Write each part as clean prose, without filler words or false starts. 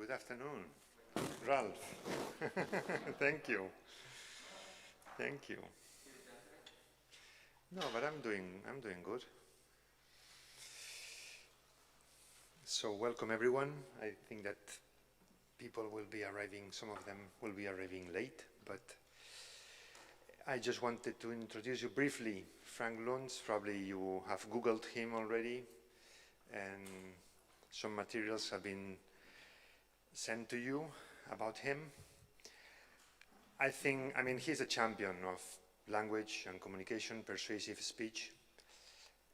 Good afternoon, Ralph. Thank you. Thank you. No, but I'm doing good. So welcome everyone. I think that people will be arriving, some of them will be arriving late, but I just wanted to introduce you briefly. Frank Luntz, probably you have Googled him already, and some materials have been sent to you about him. I mean, he's a champion of language and communication, persuasive speech,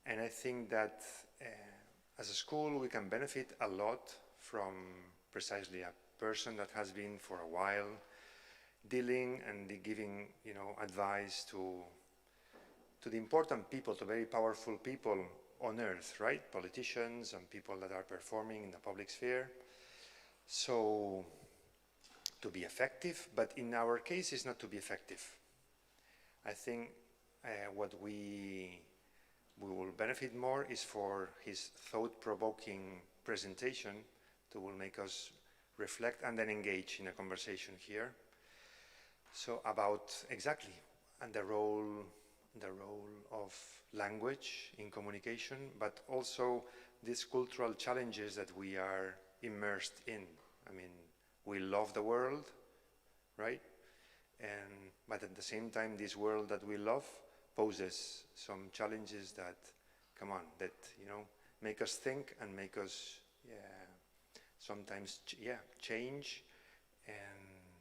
and I think that as a school we can benefit a lot from precisely a person that has been for a while dealing and giving, advice to the important people, to very powerful people on earth, right? Politicians and people that are performing in the public sphere. So to be effective, but in our case it's not to be effective. I think what we will benefit more is for his thought-provoking presentation that will make us reflect and then engage in a conversation here. So about exactly and the role of language in communication, but also these cultural challenges that we are immersed in. I mean, we love the world, right? But at the same time, this world that we love poses some challenges that, make us think and make us, sometimes, change. And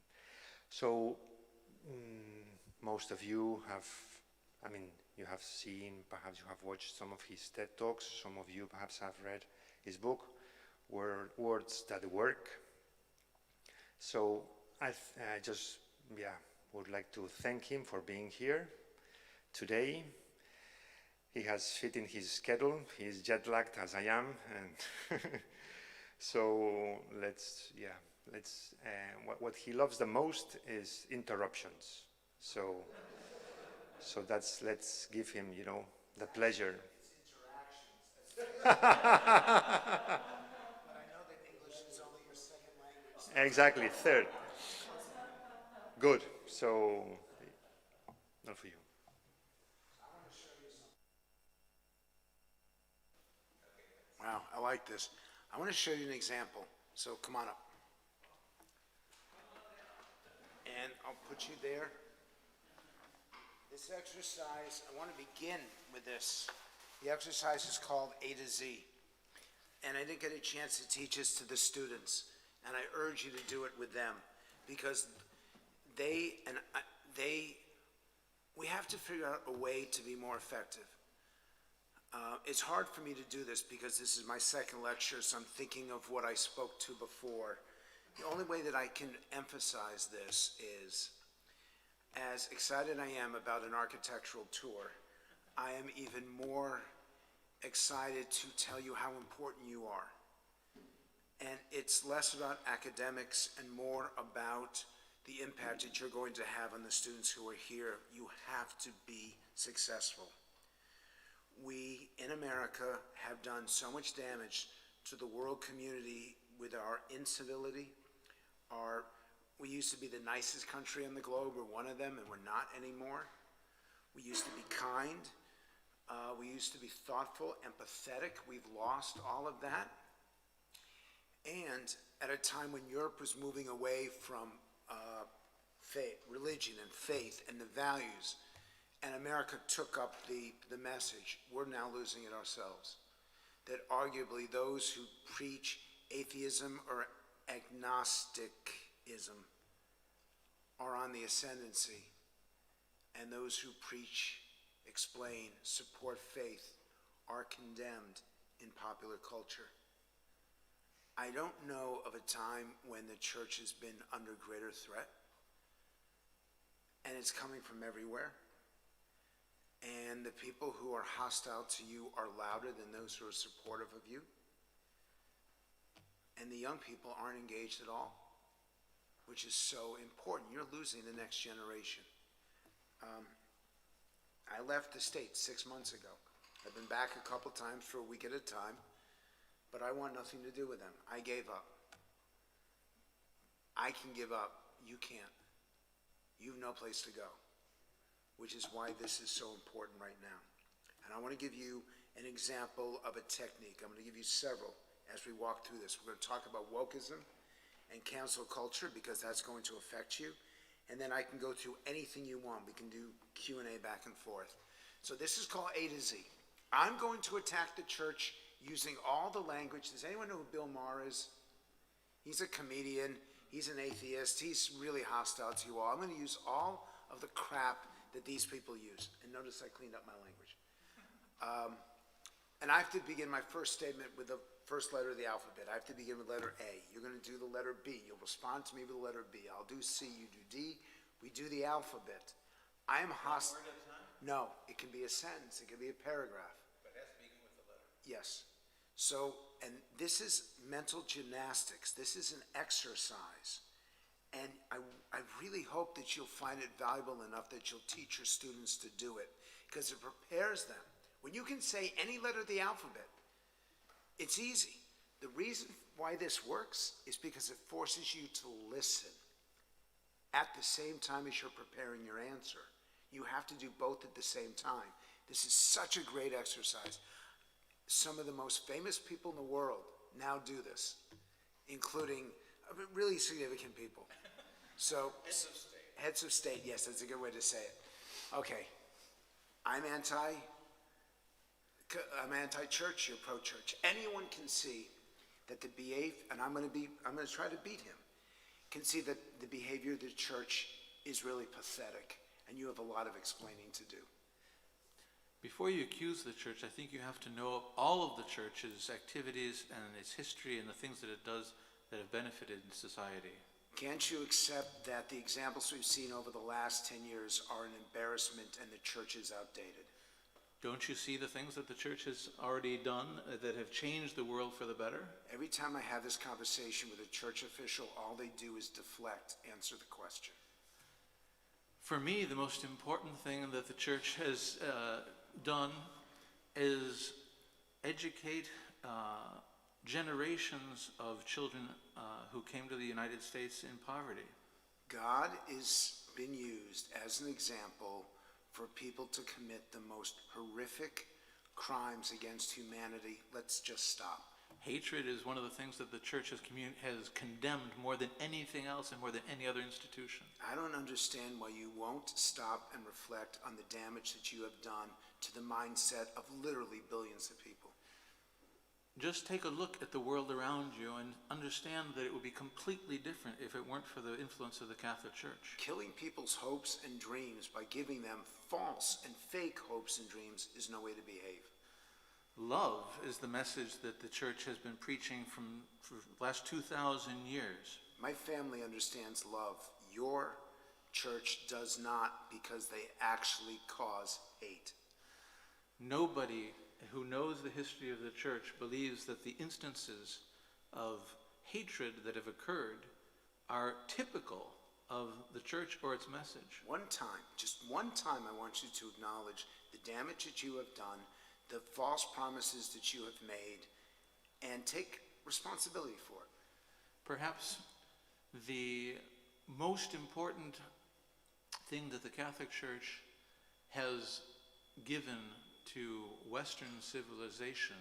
so most of you have, you have seen, perhaps you have watched some of his TED Talks, some of you perhaps have read his book, Words That Work. So I just would like to thank him for being here today. He has fit in his schedule. He is jet lagged as I am, and so what he loves the most is interruptions. So let's give him, the pleasure. Exactly, third. Good. So, not for you. Wow, I like this. I want to show you an example. So come on up. And I'll put you there. This exercise, I want to begin with this. The exercise is called A to Z. And I didn't get a chance to teach this to the students. And I urge you to do it with them, because we have to figure out a way to be more effective. It's hard for me to do this because this is my second lecture, so I'm thinking of what I spoke to before. The only way that I can emphasize this is, as excited I am about an architectural tour, I am even more excited to tell you how important you are. And it's less about academics and more about the impact that you're going to have on the students who are here. You have to be successful. We, in America, have done so much damage to the world community with our incivility. We used to be the nicest country on the globe. We're one of them, and we're not anymore. We used to be kind. We used to be thoughtful, empathetic. We've lost all of that. And at a time when Europe was moving away from religion and faith and the values, and America took up the message, we're now losing it ourselves. That arguably those who preach atheism or agnosticism are on the ascendancy, and those who preach, explain, support faith are condemned in popular culture. I don't know of a time when the church has been under greater threat, and it's coming from everywhere. And the people who are hostile to you are louder than those who are supportive of you. And the young people aren't engaged at all, which is so important. You're losing the next generation. I left the States 6 months ago. I've been back a couple times for a week at a time, but I want nothing to do with them. I gave up. I can give up. You can't. You have no place to go, which is why this is so important right now. And I want to give you an example of a technique. I'm going to give you several as we walk through this. We're going to talk about wokeism and cancel culture because that's going to affect you. And then I can go through anything you want. We can do Q&A back and forth. So this is called A to Z. I'm going to attack the church using all the language. Does anyone know who Bill Maher is? He's a comedian. He's an atheist. He's really hostile to you all. I'm going to use all of the crap that these people use. And notice I cleaned up my language. And I have to begin my first statement with the first letter of the alphabet. I have to begin with letter A. You're going to do the letter B. You'll respond to me with the letter B. I'll do C. You do D. We do the alphabet. I am hostile. One word at a time? No, it can be a sentence. It can be a paragraph. But it has to begin with the letter. Yes. So, and this is mental gymnastics. This is an exercise. And I really hope that you'll find it valuable enough that you'll teach your students to do it, because it prepares them. When you can say any letter of the alphabet, it's easy. The reason why this works is because it forces you to listen at the same time as you're preparing your answer. You have to do both at the same time. This is such a great exercise. Some of the most famous people in the world now do this, including really significant people. So, Heads of state. heads of state, yes, that's a good way to say it. Okay, I'm anti-church, you're pro-church. Anyone can see that the behavior, and I'm going to try to beat him, can see that the behavior of the church is really pathetic, and you have a lot of explaining to do. Before you accuse the church, I think you have to know all of the church's activities and its history and the things that it does that have benefited society. Can't you accept that the examples we've seen over the last 10 years are an embarrassment and the church is outdated? Don't you see the things that the church has already done that have changed the world for the better? Every time I have this conversation with a church official, all they do is deflect, answer the question. For me, the most important thing that the church has done is educate generations of children who came to the United States in poverty. God has been used as an example for people to commit the most horrific crimes against humanity. Let's just stop. Hatred is one of the things that the church has condemned more than anything else and more than any other institution. I don't understand why you won't stop and reflect on the damage that you have done to the mindset of literally billions of people. Just take a look at the world around you and understand that it would be completely different if it weren't for the influence of the Catholic Church. Killing people's hopes and dreams by giving them false and fake hopes and dreams is no way to behave. Love is the message that the church has been preaching for the last 2,000 years. My family understands love. Your church does not, because they actually cause hate. Nobody who knows the history of the church believes that the instances of hatred that have occurred are typical of the church or its message. One time, just one time, I want you to acknowledge the damage that you have done, the false promises that you have made, and take responsibility for it. Perhaps the most important thing that the Catholic Church has given to Western civilization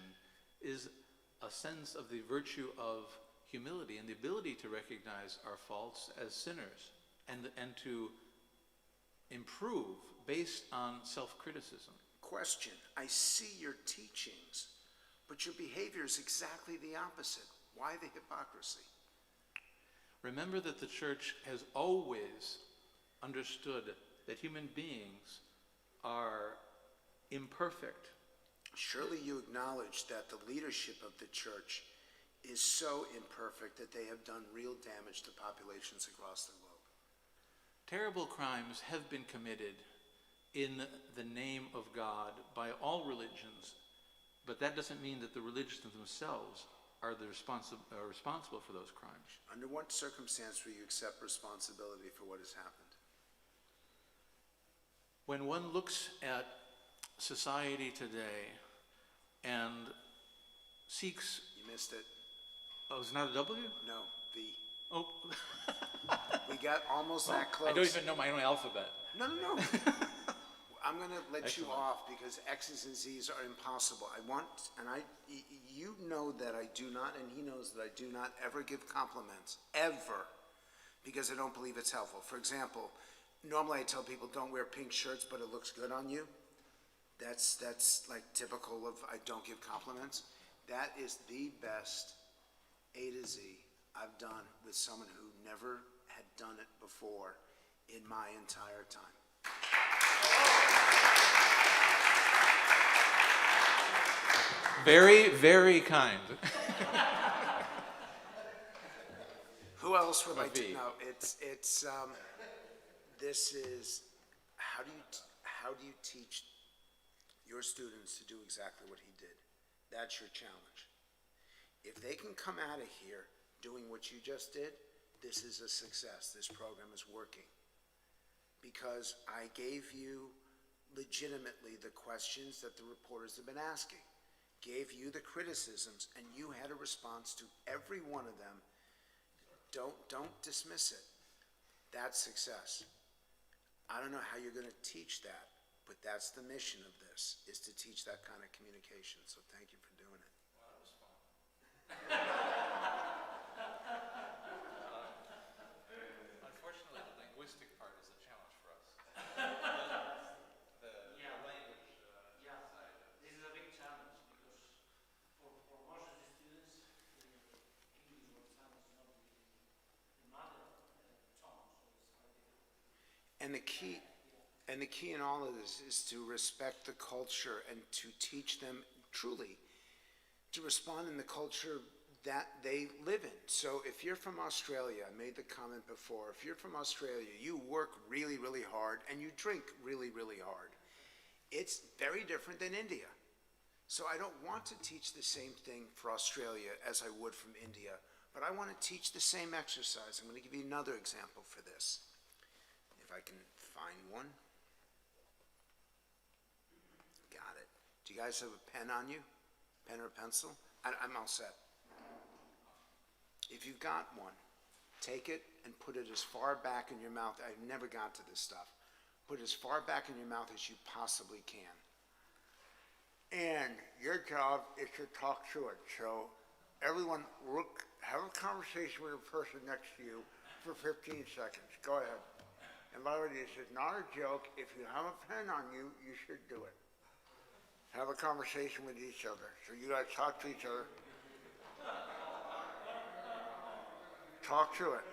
is a sense of the virtue of humility and the ability to recognize our faults as sinners and to improve based on self-criticism. Question: I see your teachings, but your behavior is exactly the opposite. Why the hypocrisy? Remember that the church has always understood that human beings are imperfect. Surely you acknowledge that the leadership of the church is so imperfect that they have done real damage to populations across the globe. Terrible crimes have been committed in the name of God by all religions, but that doesn't mean that the religions themselves are responsible for those crimes. Under what circumstance will you accept responsibility for what has happened? When one looks at society today and seeks... You missed it. Oh, it's not a W? No, V. Oh, We got almost that close. I don't even know my own alphabet. No. I'm going to let you Excellent. off because X's and Z's are impossible. You know that I do not, and he knows that I do not ever give compliments, ever, because I don't believe it's helpful. For example, normally I tell people don't wear pink shirts, but it looks good on you. That's like typical of I don't give compliments. That is the best A to Z I've done with someone who never had done it before in my entire time. Very, very kind. Who else would like to V. know? This is, how do you teach your students to do exactly what he did? That's your challenge. If they can come out of here doing what you just did, this is a success. This program is working. Because I gave you legitimately the questions that the reporters have been asking, gave you the criticisms, and you had a response to every one of them. Don't dismiss it. That's success. I don't know how you're going to teach that, but that's the mission of this, is to teach that kind of communication. So thank you for doing it. Well, that was fun. Unfortunately, the linguistic part is a challenge for us. The language side. This is a big challenge because for most of the students, English or Spanish is not the mother tongue, so it's quite difficult. And the key in all of this is to respect the culture and to teach them truly to respond in the culture that they live in. So if you're from Australia, I made the comment before, if you're from Australia, you work really, really hard and you drink really, really hard. It's very different than India. So I don't want to teach the same thing for Australia as I would from India, but I want to teach the same exercise. I'm going to give you another example for this. If I can find one. Got it. Do you guys have a pen on you? Pen or pencil? I'm all set. If you've got one, take it and put it as far back in your mouth. I've never got to this stuff. Put it as far back in your mouth as you possibly can. And your job is to talk through it. So everyone have a conversation with the person next to you for 15 seconds. Go ahead. And by the way, this is not a joke. If you have a pen on you, you should do it. Have a conversation with each other. So you guys talk to each other. Talk to it.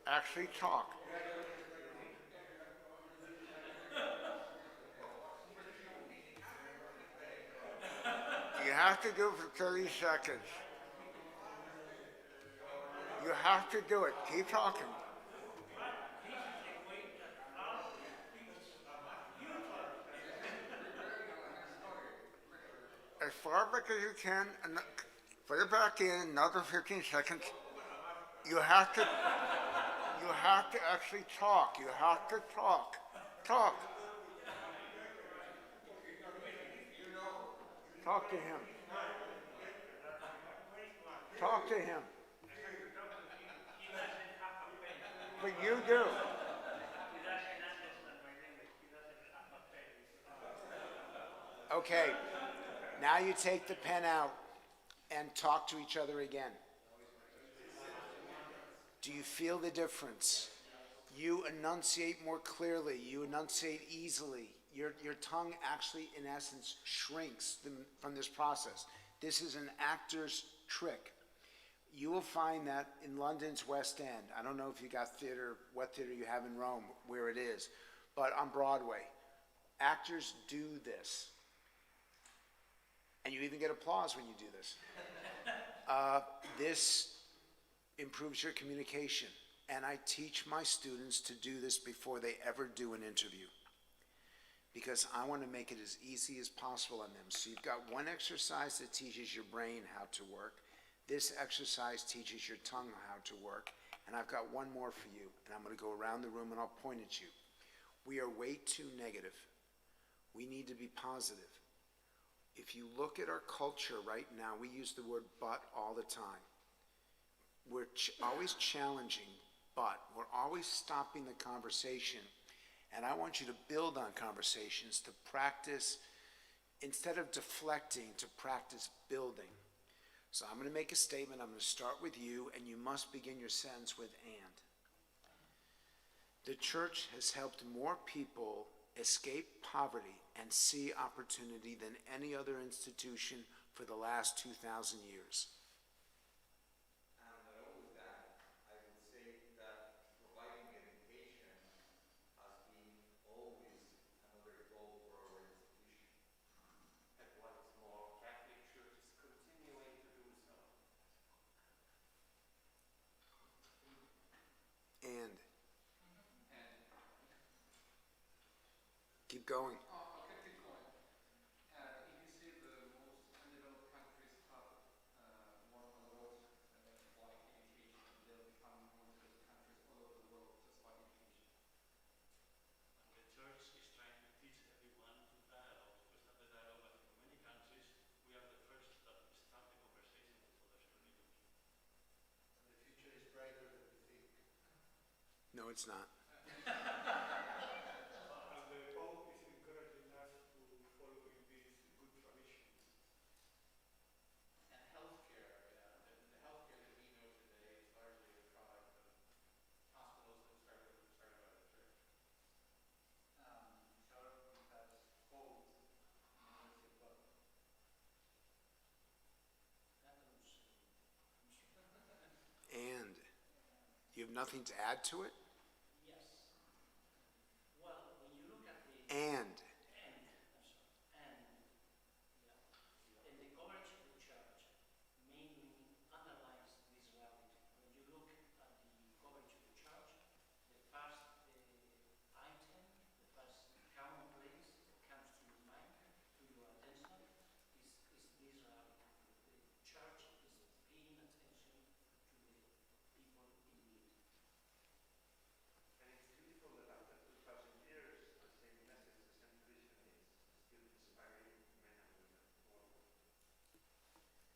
Actually talk. You have to do it for 30 seconds. You have to do it. Keep talking. As far back as you can, and put it back in, another 15 seconds. You have to actually talk. You have to talk. Talk. Talk to him. Talk to him. But you do. Okay. Now you take the pen out and talk to each other again. Do you feel the difference? You enunciate more clearly. You enunciate easily. Your tongue actually, in essence, shrinks from this process. This is an actor's trick. You will find that in London's West End. I don't know if you got theater, what theater you have in Rome, where it is, but on Broadway, actors do this. And you even get applause when you do this. This improves your communication. And I teach my students to do this before they ever do an interview. Because I want to make it as easy as possible on them. So you've got one exercise that teaches your brain how to work. This exercise teaches your tongue how to work. And I've got one more for you. And I'm going to go around the room and I'll point at you. We are way too negative. We need to be positive. If you look at our culture right now, we use the word but all the time. we're always challenging, but we're always stopping the conversation. And I want you to build on conversations, to practice, instead of deflecting, to practice building. So I'm going to make a statement. I'm going to start with you, and you must begin your sentence with "and." The church has helped more people escape poverty and see opportunity than any other institution for the last 2,000 years. And not only that, I would say that providing education has been always another goal for our institution. And what is more, Catholic Church is continuing to do so. And keep going. Okay, keep going. If you see the most undeveloped countries have more a lot like education, they're becoming more developed countries all over the world just by education. And the Church is trying to teach everyone to dialogue, to start the dialogue, but in many countries, we are the first that start the conversation with other religions. And the future is brighter than we think. No, it's not. And the Pope is encouraging us to follow in these good traditions. And healthcare, the healthcare that we know today is largely a product of hospitals that started by the church. Church has hold University of London. And you have nothing to add to it? Yes. Well, when you look at the And and the coverage of the church mainly underlines this reality. When you look at the coverage of the church, the first item, the first commonplace that comes to your mind, to your attention, is this reality. The church is paying attention to the people in need. And it's beautiful that after 2,000 years, the same message, the same tradition is still inspiring men and women worldwide.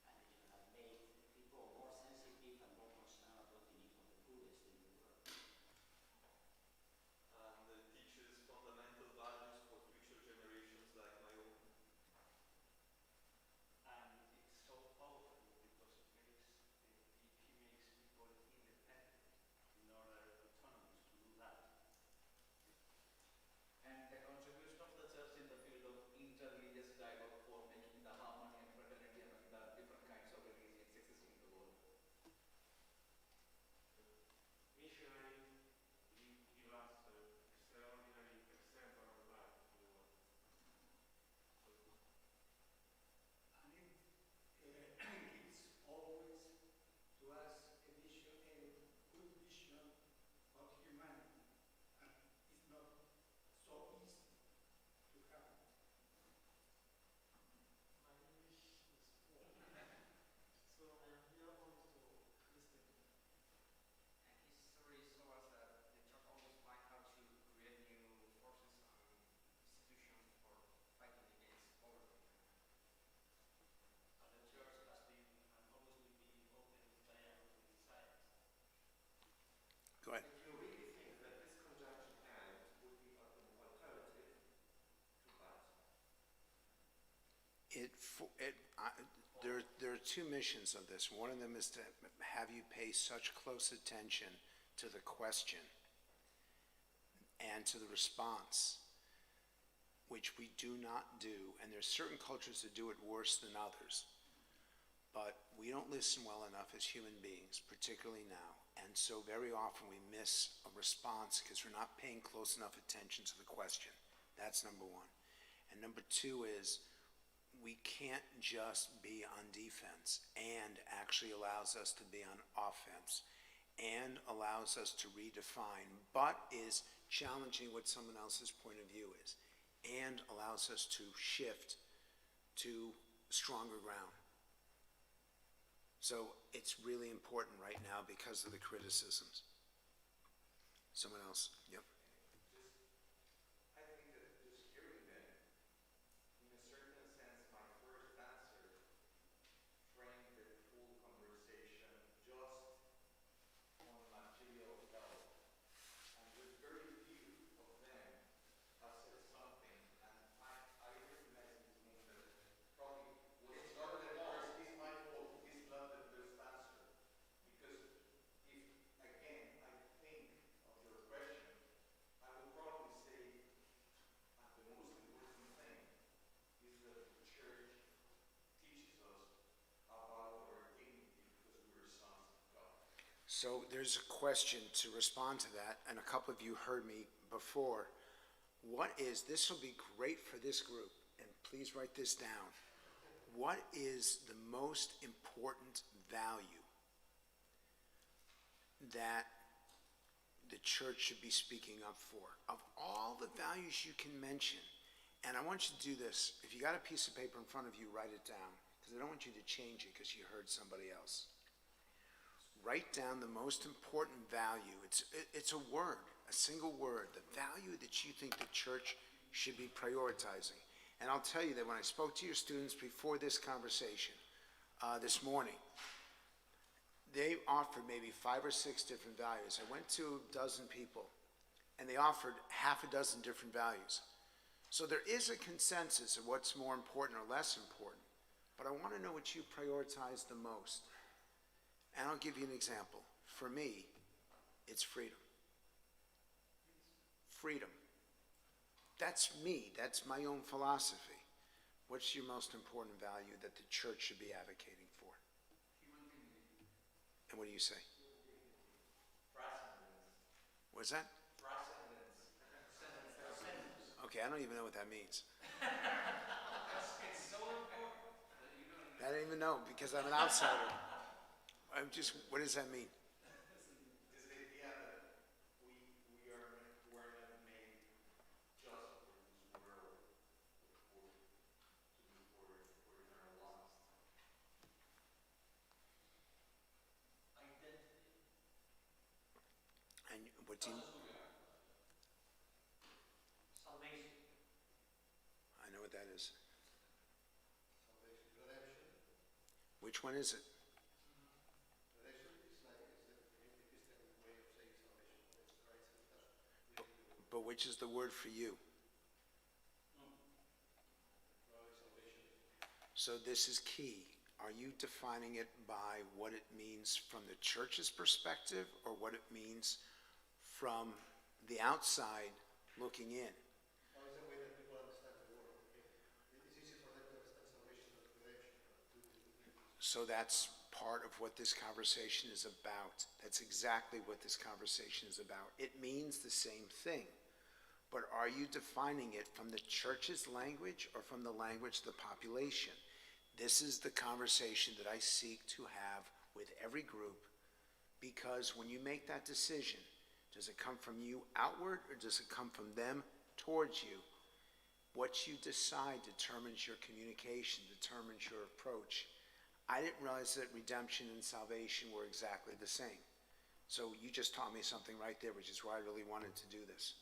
And it has made people more sensitive and more concerned about the needs of the poorest in the world. And it teaches fundamental values for future generations like my own. And it's so powerful because it makes people independent in order autonomous to do that. And the contribution of the church in the field of interreligious dialogue for making the harmony and fraternity among the different kinds of religions existing in the world. Missionary give us extraordinary exemplary life to the world. And it gives always to us a vision, a good vision of humanity. And it's not so easy to have. My English is poor. So I am here only to listen. And history shows us that the church always find how to create new forces and institutions for fighting against poverty. And the church has been and always will be open to dialogue with science. go ahead. If you really think that this conjunction and would be an alternative to that, There are two missions of this. One of them is to have you pay such close attention to the question and to the response, which we do not do. And there's certain cultures that do it worse than others. But we don't listen well enough as human beings, particularly now. And so very often we miss a response because we're not paying close enough attention to the question. That's number one. And number two is we can't just be on defense, and actually allows us to be on offense, and allows us to redefine, but is challenging what someone else's point of view is, and allows us to shift to stronger ground. So it's really important right now because of the criticisms. Someone else, yep. I think that just hearing them, in a certain sense, my first answer framed the full conversation just So there's a question to respond to that, and a couple of you heard me before. This will be great for this group, and please write this down. What is the most important value that the church should be speaking up for? Of all the values you can mention, and I want you to do this. If you got a piece of paper in front of you, write it down, because I don't want you to change it because you heard somebody else. Write down the most important value. It's a word, a single word, the value that you think the church should be prioritizing. And I'll tell you that when I spoke to your students before this conversation this morning, they offered maybe 5 or 6 different values. I went to a dozen people, and they offered half a dozen different values. So there is a consensus of what's more important or less important, but I want to know what you prioritize the most. And I'll give you an example. For me, it's freedom. Freedom. That's me. That's my own philosophy. What's your most important value that the church should be advocating for? And what do you say? What's that? Okay, I don't even know what that means. It's so important that you don't I don't even know because I'm an outsider. What does that mean? Is the idea that we're not made just for this world, but for eternal life. Identity. And what do you... Salvation. I know what that is. Which one is it? But which is the word for you? So this is key. Are you defining it by what it means from the church's perspective or what it means from the outside looking in? How is the way that people understand the word? It's easy for them to understand salvation than redemption. So that's part of what this conversation is about. That's exactly what this conversation is about. It means the same thing. But are you defining it from the church's language or from the language of the population? This is the conversation that I seek to have with every group, because when you make that decision, does it come from you outward or does it come from them towards you? What you decide determines your communication, determines your approach. I didn't realize that redemption and salvation were exactly the same. So you just taught me something right there, which is why I really wanted to do this.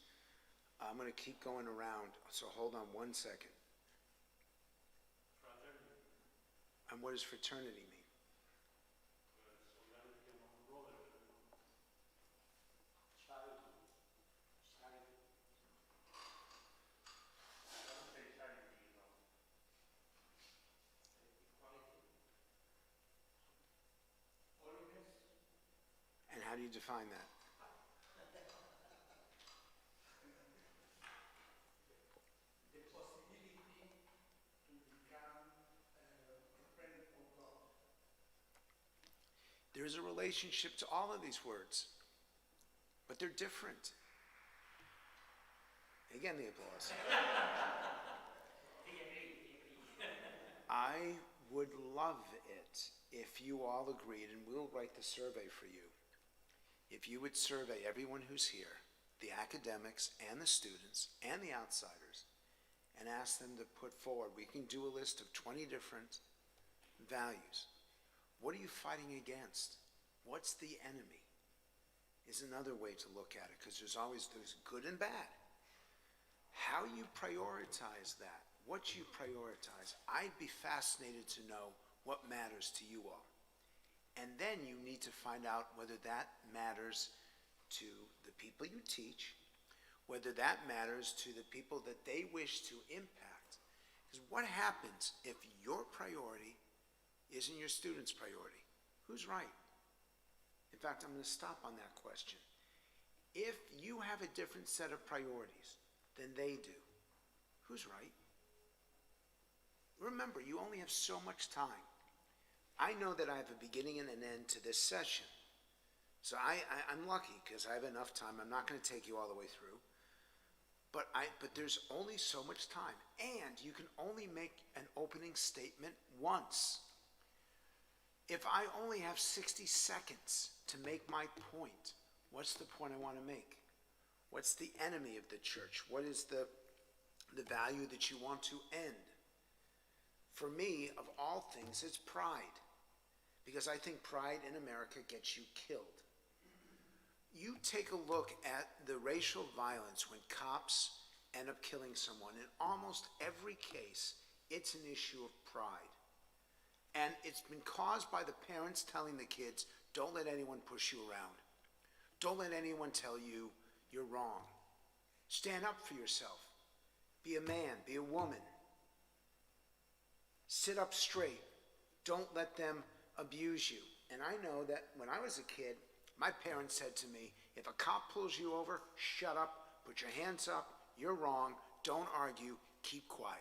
I'm going to keep going around, so hold on one second. Fraternity. And what does fraternity mean? Solidarity among brothers. Charity. Charity. I don't say charity, Equality. Holiness. And how do you define that? The possibility to become a friend of God. There is a relationship to all of these words, but they're different. Again, the applause. I would love it if you all agreed, and we'll write the survey for you. If you would survey everyone who's here, the academics and the students and the outsiders, and ask them to put forward, we can do a list of 20 different values. What are you fighting against? What's the enemy? Is another way to look at it, because there's good and bad. How you prioritize that, what you prioritize, I'd be fascinated to know what matters to you all. And then you need to find out whether that matters to the people you teach, whether that matters to the people that they wish to impact. Because what happens if your priority isn't your student's priority? Who's right? In fact, I'm going to stop on that question. If you have a different set of priorities than they do, who's right? Remember, you only have so much time. I know that I have a beginning and an end to this session. So I'm lucky because I have enough time. I'm not going to take you all the way through. But there's only so much time. And you can only make an opening statement once. If I only have 60 seconds to make my point, what's the point I want to make? What's the enemy of the church? What is the value that you want to end? For me, of all things, it's pride. Because I think pride in America gets you killed. You take a look at the racial violence when cops end up killing someone. In almost every case, it's an issue of pride. And it's been caused by the parents telling the kids, don't let anyone push you around. Don't let anyone tell you you're wrong. Stand up for yourself. Be a man, be a woman. Sit up straight. Don't let them abuse you. And I know that when I was a kid, my parents said to me, if a cop pulls you over, shut up, put your hands up, you're wrong, don't argue, keep quiet.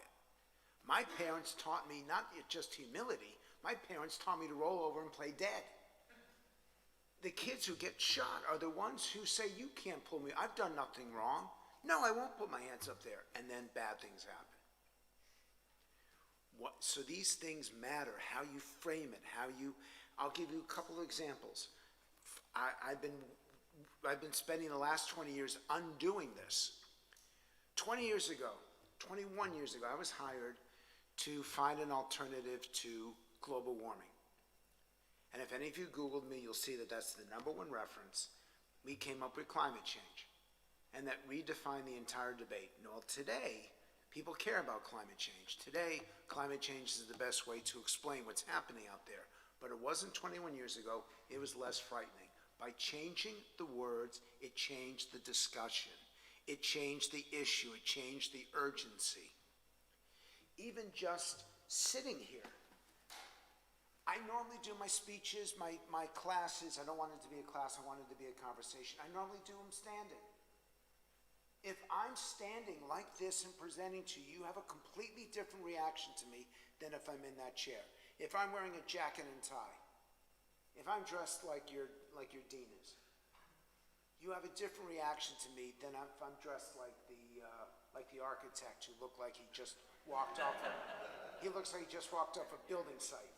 My parents taught me not just humility, my parents taught me to roll over and play dead. The kids who get shot are the ones who say, you can't pull me, I've done nothing wrong. No, I won't put my hands up there. And then bad things happen. So these things matter, how you frame it, I'll give you a couple of examples. I've been spending the last 20 years undoing this. 21 years ago, I was hired to find an alternative to global warming. And if any of you Googled me, you'll see that that's the #1 reference. We came up with climate change. And that redefined the entire debate. Well, today, people care about climate change. Today, climate change is the best way to explain what's happening out there. But it wasn't 21 years ago, it was less frightening. By changing the words, it changed the discussion. It changed the issue, it changed the urgency. Even just sitting here. I normally do my speeches, my classes, I don't want it to be a class, I want it to be a conversation. I normally do them standing. If I'm standing like this and presenting to you, you have a completely different reaction to me than if I'm in that chair. If I'm wearing a jacket and tie, if I'm dressed like your dean is, you have a different reaction to me than if I'm dressed like the architect who looked like he just walked off. He looks like he just walked off a building site.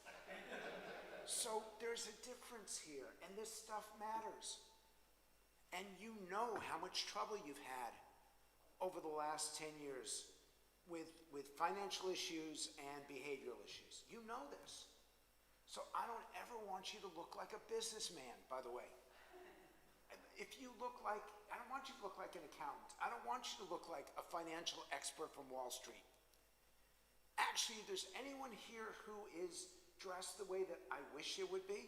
So there's a difference here, and this stuff matters. And you know how much trouble you've had over the last 10 years with financial issues and behavioral issues. You know this. So I don't ever want you to look like a businessman, by the way. If you look like, I don't want you to look like an accountant. I don't want you to look like a financial expert from Wall Street. Actually, if there's anyone here who is dressed the way that I wish it would be,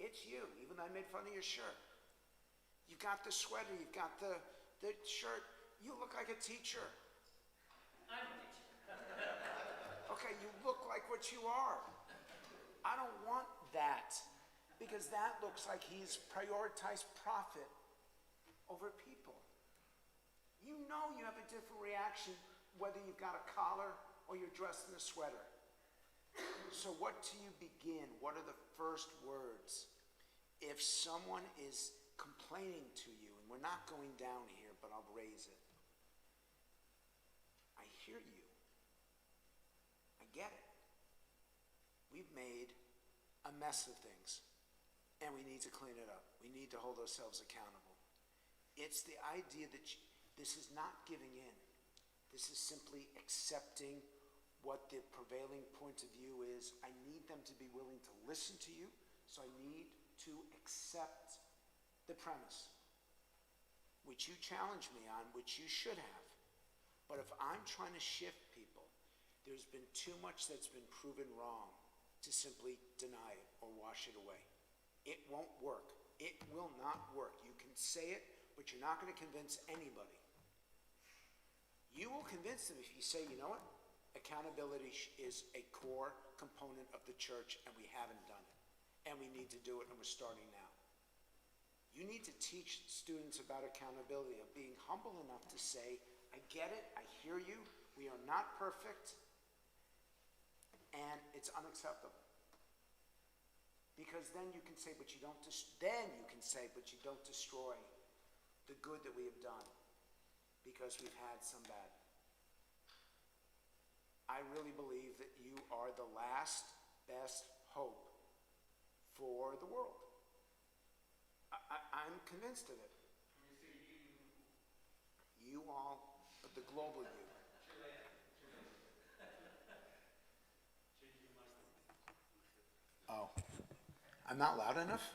it's you, even though I made fun of your shirt. You've got the sweater, you've got the shirt. You look like a teacher. I'm a teacher. Okay, you look like what you are. I don't want that because that looks like he's prioritized profit over people. You know you have a different reaction whether you've got a collar or you're dressed in a sweater. So what do you begin? What are the first words? If someone is complaining to you, and we're not going down here, but I'll raise it. I hear you. I get it. We've made a mess of things, and we need to clean it up. We need to hold ourselves accountable. It's the idea that this is not giving in. This is simply accepting what the prevailing point of view is. I need them to be willing to listen to you, so I need to accept the premise, which you challenge me on, which you should have. But if I'm trying to shift people, there's been too much that's been proven wrong to simply deny it or wash it away. It won't work. It will not work. You can say it, but you're not going to convince anybody. You will convince them if you say, you know what? Accountability is a core component of the church, and we haven't done it. And we need to do it, and we're starting now. You need to teach students about accountability, of being humble enough to say, I get it, I hear you, we are not perfect, and it's unacceptable. Because then you can say, but you don't destroy the good that we have done, because we've had some bad. I really believe that you are the last best hope for the world. I'm convinced of it. You all, but the global you. Oh, I'm not loud enough?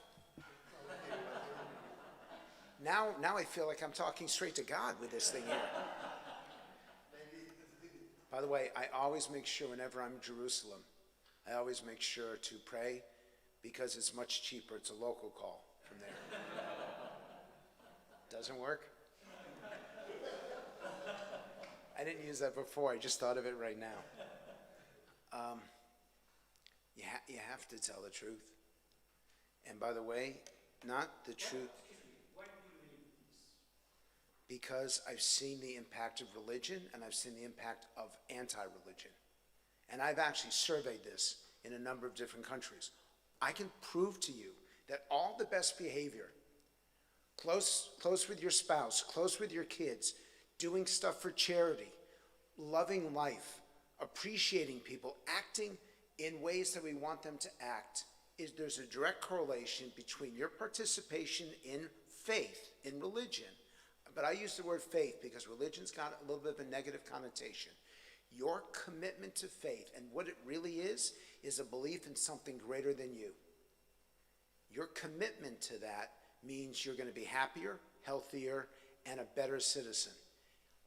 Now I feel like I'm talking straight to God with this thing here. By the way, I always make sure whenever I'm in Jerusalem, I always make sure to pray, because it's much cheaper. It's a local call from there. Doesn't work? I didn't use that before. I just thought of it right now. You have to tell the truth. And by the way, not the truth. Why do you believe this? Because I've seen the impact of religion, and I've seen the impact of anti-religion. And I've actually surveyed this in a number of different countries. I can prove to you that all the best behavior, close with your spouse, close with your kids, doing stuff for charity, loving life, appreciating people, acting in ways that we want them to act, there's a direct correlation between your participation in faith, in religion. But I use the word faith because religion's got a little bit of a negative connotation. Your commitment to faith, and what it really is a belief in something greater than you. Your commitment to that means you're going to be happier, healthier, and a better citizen.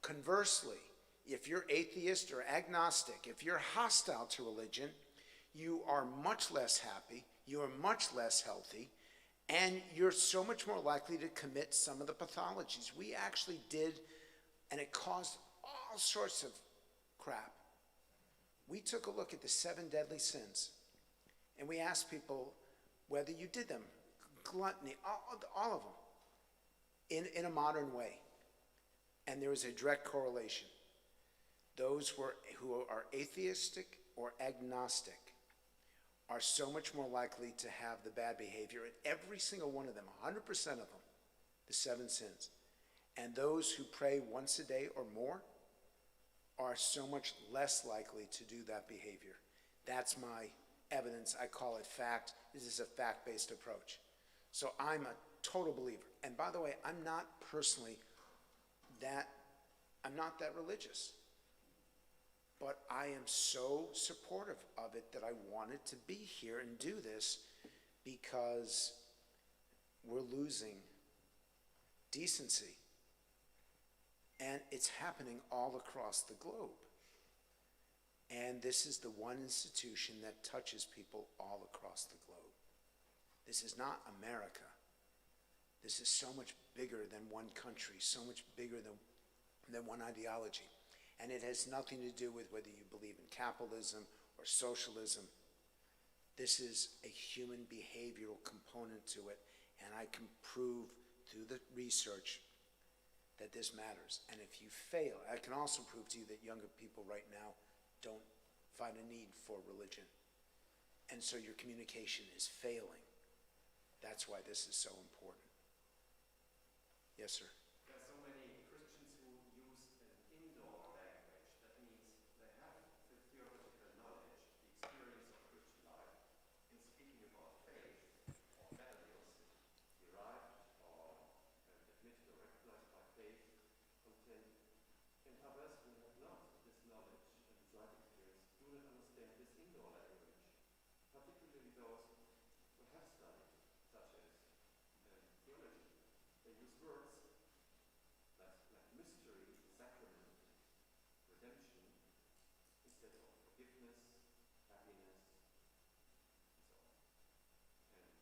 Conversely, if you're atheist or agnostic, if you're hostile to religion, you are much less happy, you are much less healthy, and you're so much more likely to commit some of the pathologies. We actually did, and it caused all sorts of crap. We took a look at the 7 deadly sins, and we asked people whether you did them, gluttony, all of them, in a modern way. And there was a direct correlation. Those who are atheistic or agnostic are so much more likely to have the bad behavior in every single one of them, 100% of them, the 7 sins. And those who pray once a day or more are so much less likely to do that behavior. That's my evidence. I call it fact. This is a fact-based approach. So I'm a total believer. And by the way, I'm not that religious. But I am so supportive of it that I wanted to be here and do this, because we're losing decency. And it's happening all across the globe. And this is the one institution that touches people all across the globe. This is not America. This is so much bigger than one country, so much bigger than one ideology. And it has nothing to do with whether you believe in capitalism or socialism. This is a human behavioral component to it, and I can prove through the research that this matters. And if you fail, I can also prove to you that younger people right now don't find a need for religion. And so your communication is failing. That's why this is so important. Yes, sir. There are so many Christians who use an indoor language. That means they have the theoretical knowledge, the experience of Christian life, in speaking about faith or values derived or admitted or recognized by faith content. And others who have not this knowledge and this life experience do not understand this indoor language, particularly those who have studied, such as theology. They use words like mystery, sacrament, redemption, instead of forgiveness, happiness, and so on.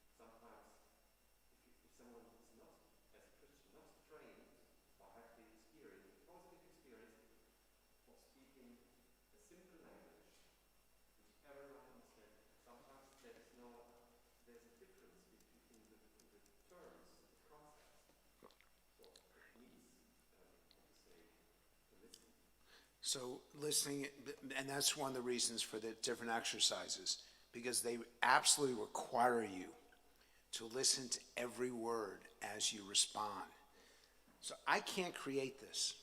And sometimes, if someone is not, as a Christian, not trained or have the experience, the positive experience of speaking a simple language which everyone understands, sometimes there's a difference between the terms, the concepts. So it needs, how to say, to listen. So listening, and that's one of the reasons for the different exercises. because they absolutely require you to listen to every word as you respond. So I can't create this,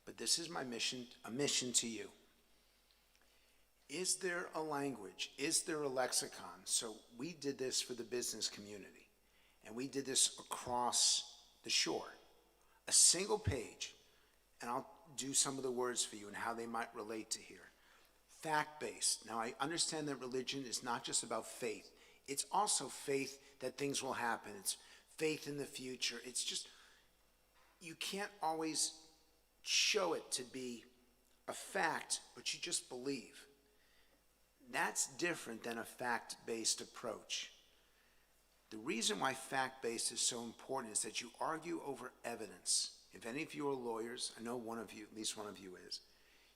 but this is my mission, a mission to you. Is there a language? Is there a lexicon? So we did this for the business community, and we did this across the shore. A single page, and I'll do some of the words for you and how they might relate to here. Fact-based. Now, I understand that religion is not just about faith. It's also faith that things will happen. It's faith in the future. It's just, you can't always show it to be a fact, but you just believe. That's different than a fact-based approach. The reason why fact-based is so important is that you argue over evidence. If any of you are lawyers, I know one of you, at least one of you is,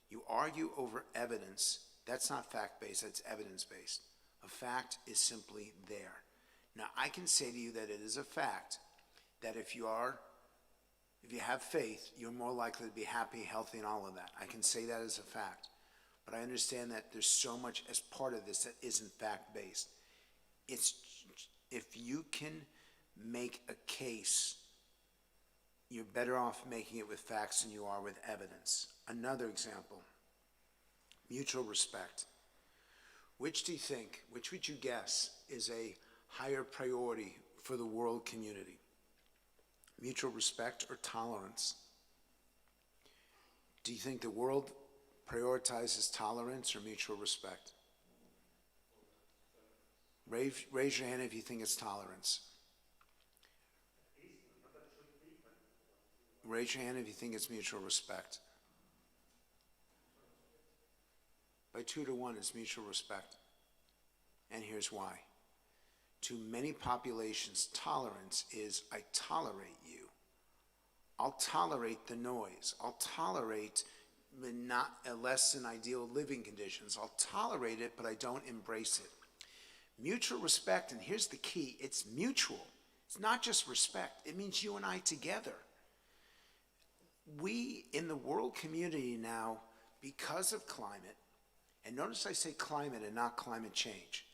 you argue over evidence. That's not fact-based, that's evidence-based. A fact is simply there. Now, I can say to you that it is a fact that if you have faith, you're more likely to be happy, healthy, and all of that. I can say that as a fact. But I understand that there's so much as part of this that isn't fact-based. It's, if you can make a case, you're better off making it with facts than you are with evidence. Another example, mutual respect. Which do you think, which would you guess is a higher priority for the world community? Mutual respect or tolerance? Do you think the world prioritizes tolerance or mutual respect? Raise your hand if you think it's tolerance. Raise your hand if you think it's mutual respect. By 2 to 1, it's mutual respect. And here's why. To many populations, tolerance is, I tolerate you. I'll tolerate the noise. I'll tolerate not less than ideal living conditions. I'll tolerate it, but I don't embrace it. Mutual respect, and here's the key, it's mutual. It's not just respect. It means you and I together. We, in the world community now, because of climate, and notice I say climate and not climate change.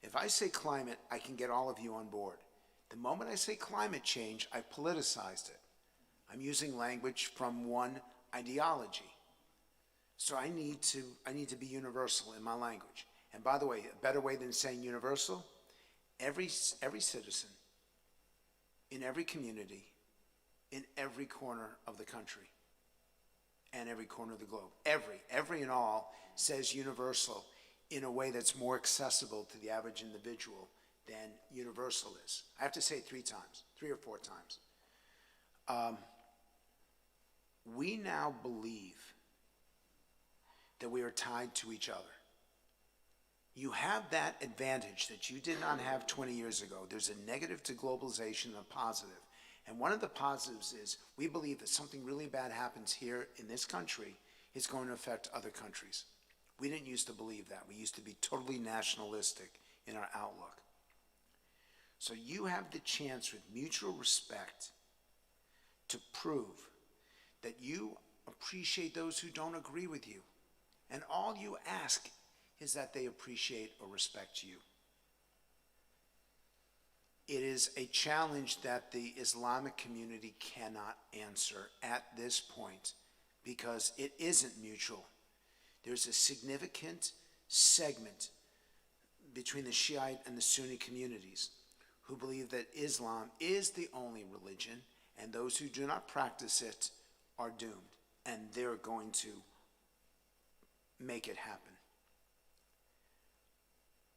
If I say climate, I can get all of you on board. The moment I say climate change, I've politicized it. I'm using language from one ideology. So I need to be universal in my language. And by the way, a better way than saying universal, every citizen, in every community, in every corner of the country, and every corner of the globe, every and all says universal in a way that's more accessible to the average individual than universal is. I have to say it 3 times, 3 or 4 times. We now believe that we are tied to each other. You have that advantage that you did not have 20 years ago. There's a negative to globalization and a positive. And one of the positives is we believe that something really bad happens here in this country is going to affect other countries. We didn't used to believe that. We used to be totally nationalistic in our outlook. So you have the chance with mutual respect to prove that you appreciate those who don't agree with you. And all you ask is that they appreciate or respect you. It is a challenge that the Islamic community cannot answer at this point because it isn't mutual. There's a significant segment between the Shiite and the Sunni communities who believe that Islam is the only religion and those who do not practice it are doomed, and they're going to make it happen.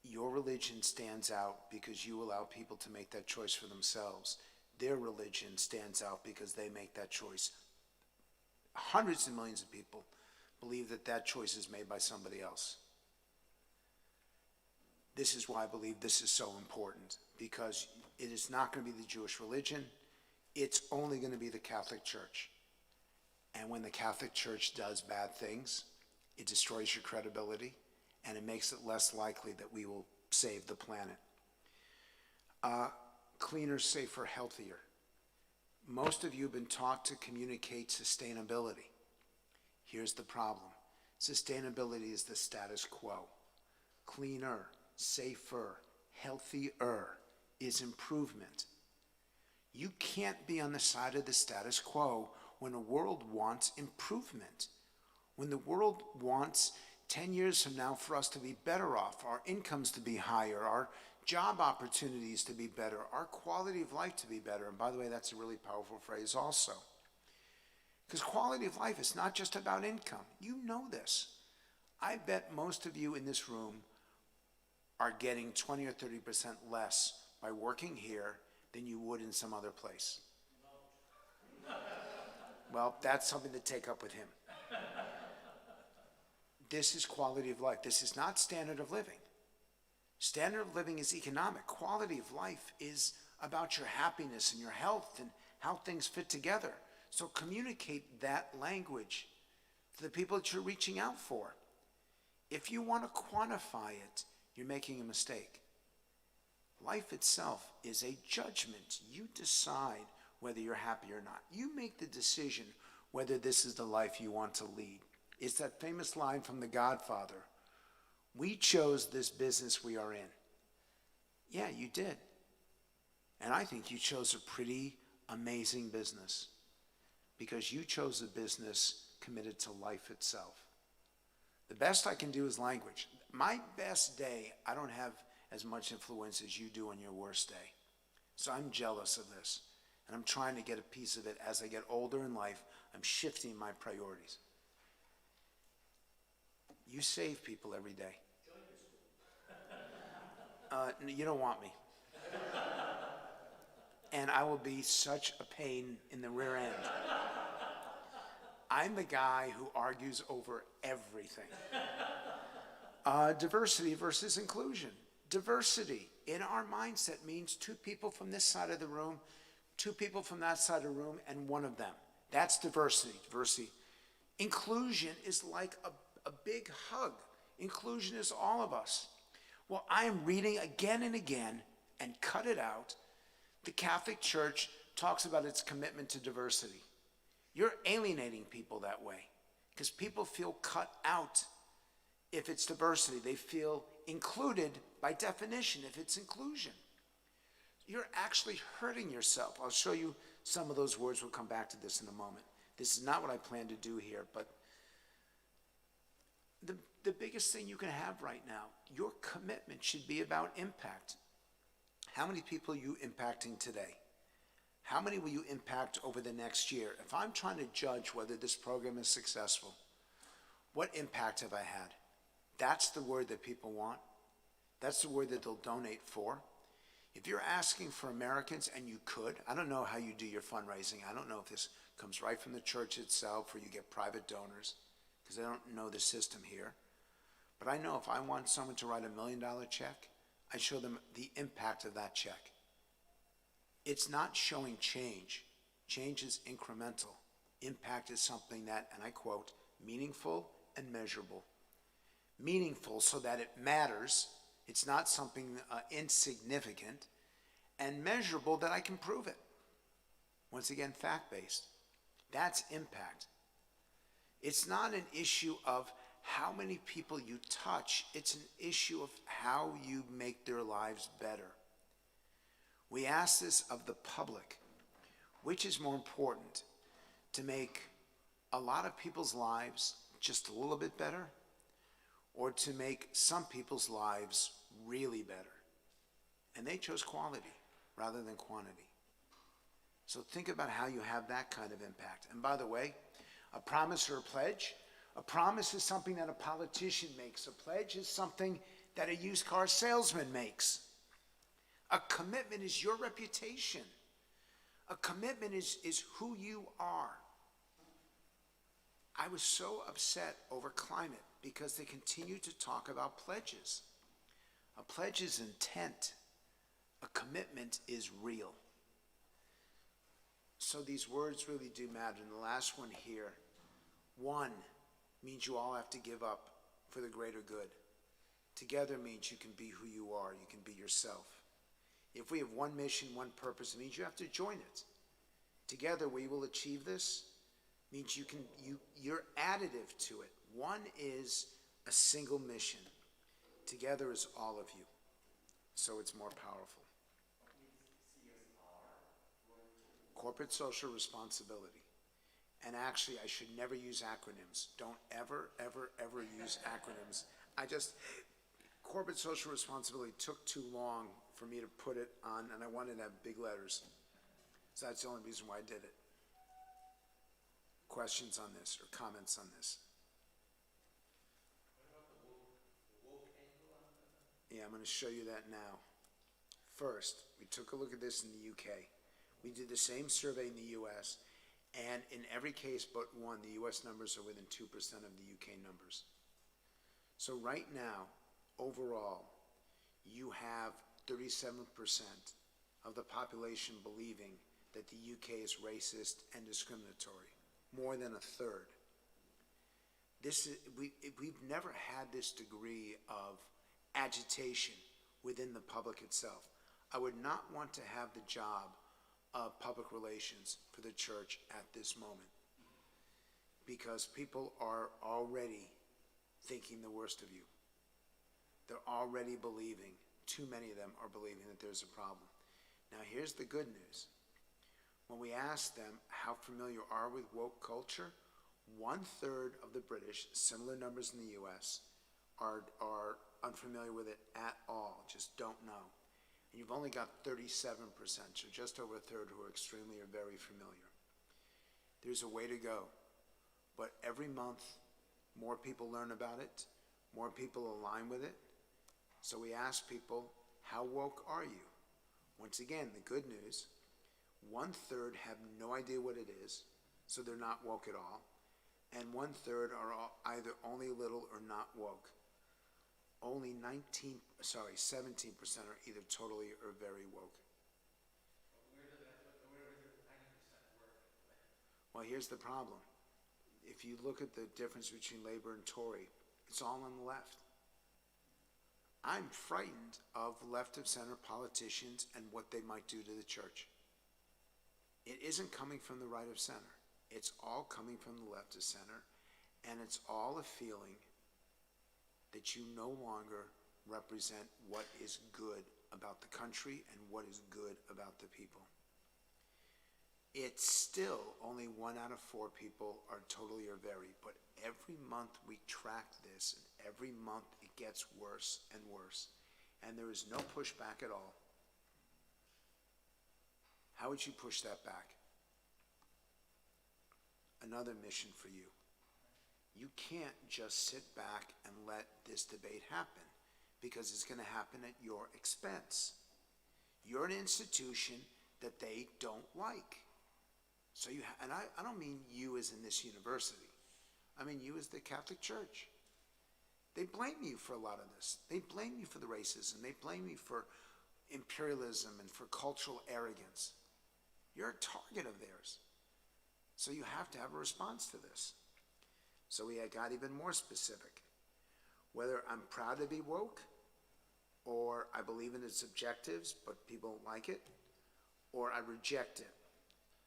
Your religion stands out because you allow people to make that choice for themselves. Their religion stands out because they make that choice. Hundreds of millions of people believe that that choice is made by somebody else. This is why I believe this is so important, because it is not going to be the Jewish religion. It's only going to be the Catholic Church. And when the Catholic Church does bad things, it destroys your credibility, and it makes it less likely that we will save the planet. Cleaner, safer, healthier. Most of you have been taught to communicate sustainability. Here's the problem. Sustainability is the status quo. Cleaner, safer, healthier is improvement. You can't be on the side of the status quo when the world wants improvement. When the world wants 10 years from now for us to be better off, our incomes to be higher, our job opportunities to be better, our quality of life to be better. And by the way, that's a really powerful phrase also. Because quality of life is not just about income. You know this. I bet most of you in this room are getting 20 or 30% less by working here than you would in some other place. Well, that's something to take up with him. This is quality of life. This is not standard of living. Standard of living is economic. Quality of life is about your happiness and your health and how things fit together. So communicate that language to the people that you're reaching out for. If you want to quantify it, you're making a mistake. Life itself is a judgment. You decide whether you're happy or not. You make the decision whether this is the life you want to lead. It's that famous line from The Godfather. We chose this business we are in. Yeah, you did. And I think you chose a pretty amazing business because you chose a business committed to life itself. The best I can do is language. My best day, I don't have as much influence as you do on your worst day. So I'm jealous of this. And I'm trying to get a piece of it as I get older in life. I'm shifting my priorities. You save people every day. You don't want me. And I will be such a pain in the rear end. I'm the guy who argues over everything. Diversity versus inclusion. Diversity in our mindset means two people from this side of the room, two people from that side of the room, and one of them. That's diversity. Diversity. Inclusion is like a big hug. Inclusion is all of us. Well, I am reading again and again, and cut it out, the Catholic Church talks about its commitment to diversity. You're alienating people that way because people feel cut out if it's diversity. They feel included by definition if it's inclusion. You're actually hurting yourself. I'll show you some of those words. We'll come back to this in a moment. This is not what I plan to do here, but the biggest thing you can have right now, your commitment should be about impact. How many people are you impacting today? How many will you impact over the next year? If I'm trying to judge whether this program is successful, what impact have I had? That's the word that people want. That's the word that they'll donate for. If you're asking for Americans, and you could, I don't know how you do your fundraising. I don't know if this comes right from the church itself or you get private donors, because I don't know the system here. But I know if I want someone to write $1 million check, I show them the impact of that check. It's not showing change. Change is incremental. Impact is something that, and I quote, meaningful and measurable. Meaningful so that it matters. It's not something insignificant. And measurable that I can prove it. Once again, fact-based. That's impact. It's not an issue of how many people you touch. It's an issue of how you make their lives better. We ask this of the public. Which is more important? To make a lot of people's lives just a little bit better, or to make some people's lives really better? And they chose quality rather than quantity. So think about how you have that kind of impact. And by the way, a promise or a pledge, a promise is something that a politician makes. A pledge is something that a used car salesman makes. A commitment is your reputation. A commitment is who you are. I was so upset over climate because they continue to talk about pledges. A pledge is intent. A commitment is real. So these words really do matter. And the last one here, one means you all have to give up for the greater good. Together means you can be who you are. You can be yourself. If we have one mission, one purpose, it means you have to join it. Together we will achieve this. Means you're additive to it. One is a single mission. together is all of you, so it's more powerful. Corporate social responsibility. And actually, I should never use acronyms. Don't ever, ever, ever use acronyms. Corporate social responsibility took too long for me to put it on, and I wanted to have big letters. So that's the only reason why I did it. Questions on this or comments on this? Yeah, I'm going to show you that now. First, we took a look at this in the UK. We did the same survey in the US, and in every case but one, the US numbers are within 2% of the UK numbers. So right now, overall, you have 37% of the population believing that the UK is racist and discriminatory, more than a third. We've never had this degree of agitation within the public itself. I would not want to have the job of public relations for the church at this moment, because people are already thinking the worst of you. They're already believing, too many of them are believing that there's a problem. Now here's the good news. When we asked them how familiar are with woke culture, 1/3 of the British, similar numbers in the US, are unfamiliar with it at all, just don't know. And you've only got 37%, so just over a third, who are extremely or very familiar. There's a way to go, but every month more people learn about it, more people align with it. So we ask people, how woke are you? Once again, the good news, 1/3 have no idea what it is, so they're not woke at all, and 1/3 are either only a little or not woke. Only 17% are either totally or very woke. Where does the 90% work? Well, here's the problem. If you look at the difference between Labour and Tory, it's all on the left. I'm frightened of left of center politicians and what they might do to the church. It isn't coming from the right of center. It's all coming from the left of center, and it's all a feeling that you no longer represent what is good about the country and what is good about the people. It's still only 1 out of 4 people are totally or very, but every month we track this, and every month it gets worse and worse, and there is no pushback at all. How would you push that back? Another mission for you. You can't just sit back and let this debate happen, because it's going to happen at your expense. You're an institution that they don't like. So and I don't mean you as in this university. I mean you as the Catholic Church. They blame you for a lot of this. They blame you for the racism. They blame you for imperialism and for cultural arrogance. You're a target of theirs. So you have to have a response to this. So we got even more specific. Whether I'm proud to be woke, or I believe in its objectives, but people don't like it, or I reject it.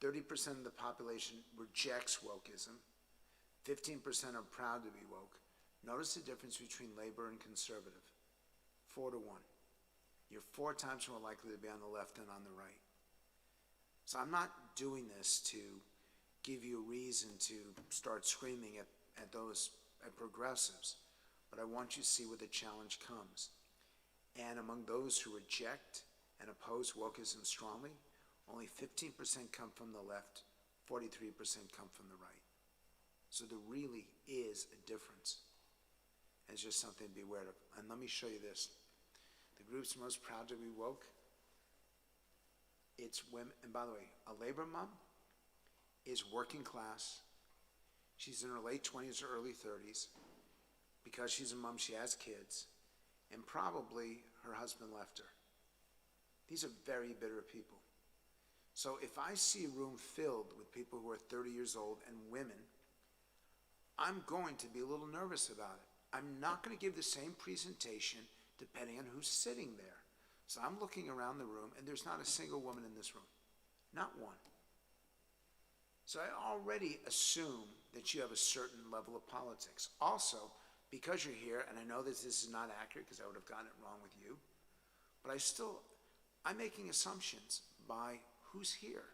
30% of the population rejects wokeism. 15% are proud to be woke. Notice the difference between Labour and Conservative. 4-1. You're 4 times more likely to be on the left than on the right. So I'm not doing this to give you a reason to start screaming at progressives, but I want you to see where the challenge comes. And among those who reject and oppose wokeism strongly, only 15% come from the left, 43% come from the right. So there really is a difference. And it's just something to be aware of. And let me show you this. The groups most proud to be woke, it's women. And by the way, a Labour mom is working class. She's in her late 20s or early 30s. Because she's a mom, she has kids. And probably her husband left her. These are very bitter people. So if I see a room filled with people who are 30 years old and women, I'm going to be a little nervous about it. I'm not going to give the same presentation depending on who's sitting there. So I'm looking around the room, and there's not a single woman in this room. Not one. So I already assume that you have a certain level of politics. Also, because you're here, and I know that this is not accurate because I would have gotten it wrong with you, but I'm making assumptions by who's here,